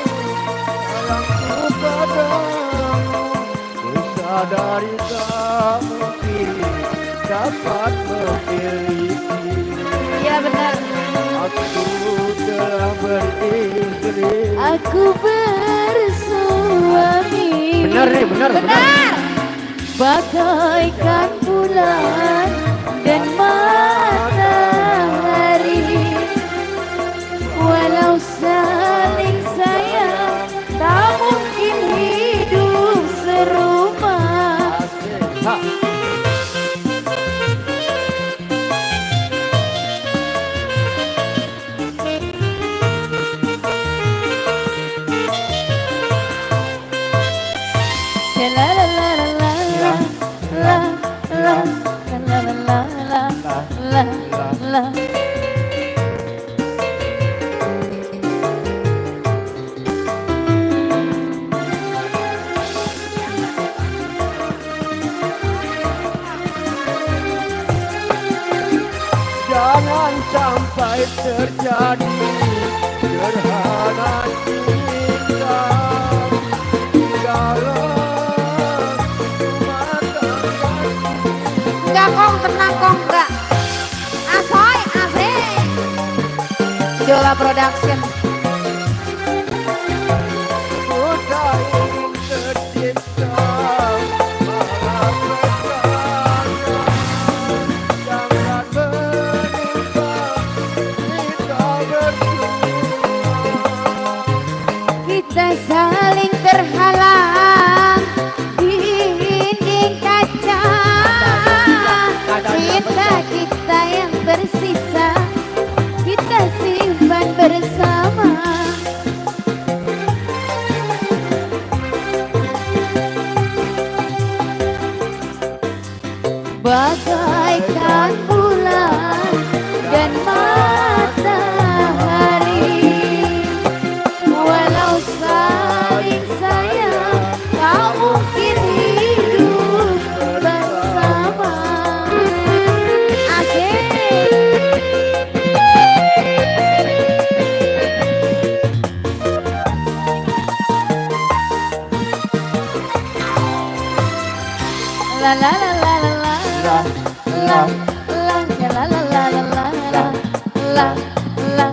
sayangku padamu, ku sadari tak mungkin dapat memiliki. Iya benar. Aku telah beristri. Aku bersuami. Benar nih, benar. Bagaikan bulan dan matahari, walau saling sayang tak mungkin hidup serumah. Jangan sampai terjadi gerhana cinta, tinggallah mata Enggak kong, tenang kong, enggak. Asoy, asik. Idola Production. Sudah ingin tercipta malah bersama. Jangan menimpa kita berdua. Kita saling terhalang di dinding kaca. Cinta kita yang tersisa kita simpan bersama. Bagaikan bulan dan matahari, walau saling sayang la la la la la la la la ya la la la la la la la.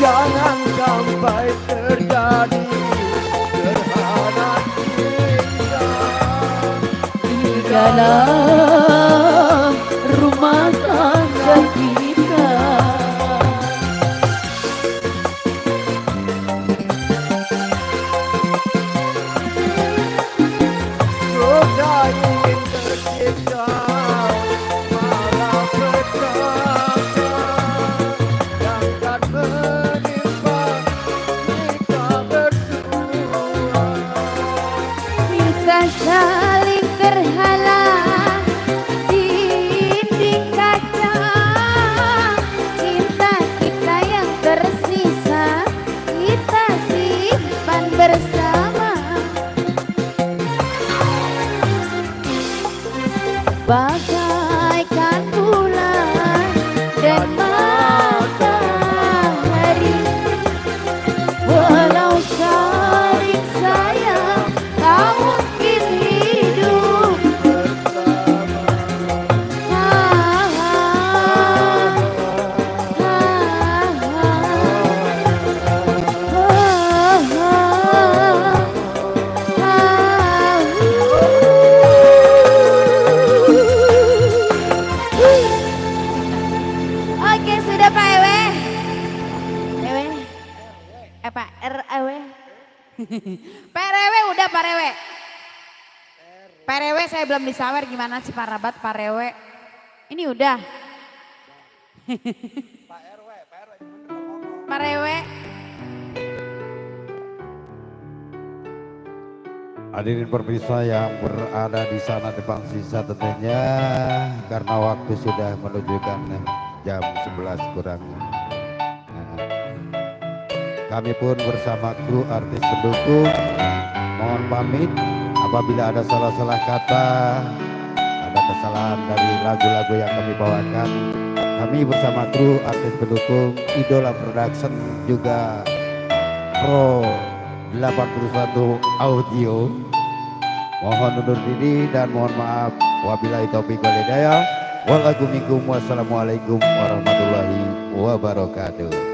Jangan sampai terjadi gerhana cinta Di dalam rumah tangga kita. Sudah ingin tercipta malah petaka yang akan menimpa kita berdua. Kita saling terhalang dinding kaca. Cinta kita yang tersisa kita simpan bersama. Bagaikan bulan dan matahari, walau saling sayang tak mungkin hidup bersama. Oke sudah Pak Ewe. Ewe. Pak RW. Pak Rewe udah Pak Rewe. Pak Rewe saya belum disawer gimana sih Pak Rabat Pak Rewe. Ini udah. Pak Rewe. Hadirin pemirsa yang berada di sana depan sisa tentunya karena waktu sudah menunjukkan jam 11 kurang. Kami pun bersama kru artis pendukung mohon pamit apabila ada salah-salah kata, ada kesalahan dari lagu-lagu yang kami bawakan. Kami bersama kru artis pendukung Idola Production juga Pro 81 Audio mohon undur diri dan mohon maaf. Wabillahi taufiq wal hidayah. Wassalamualaikum warahmatullahi wabarakatuh.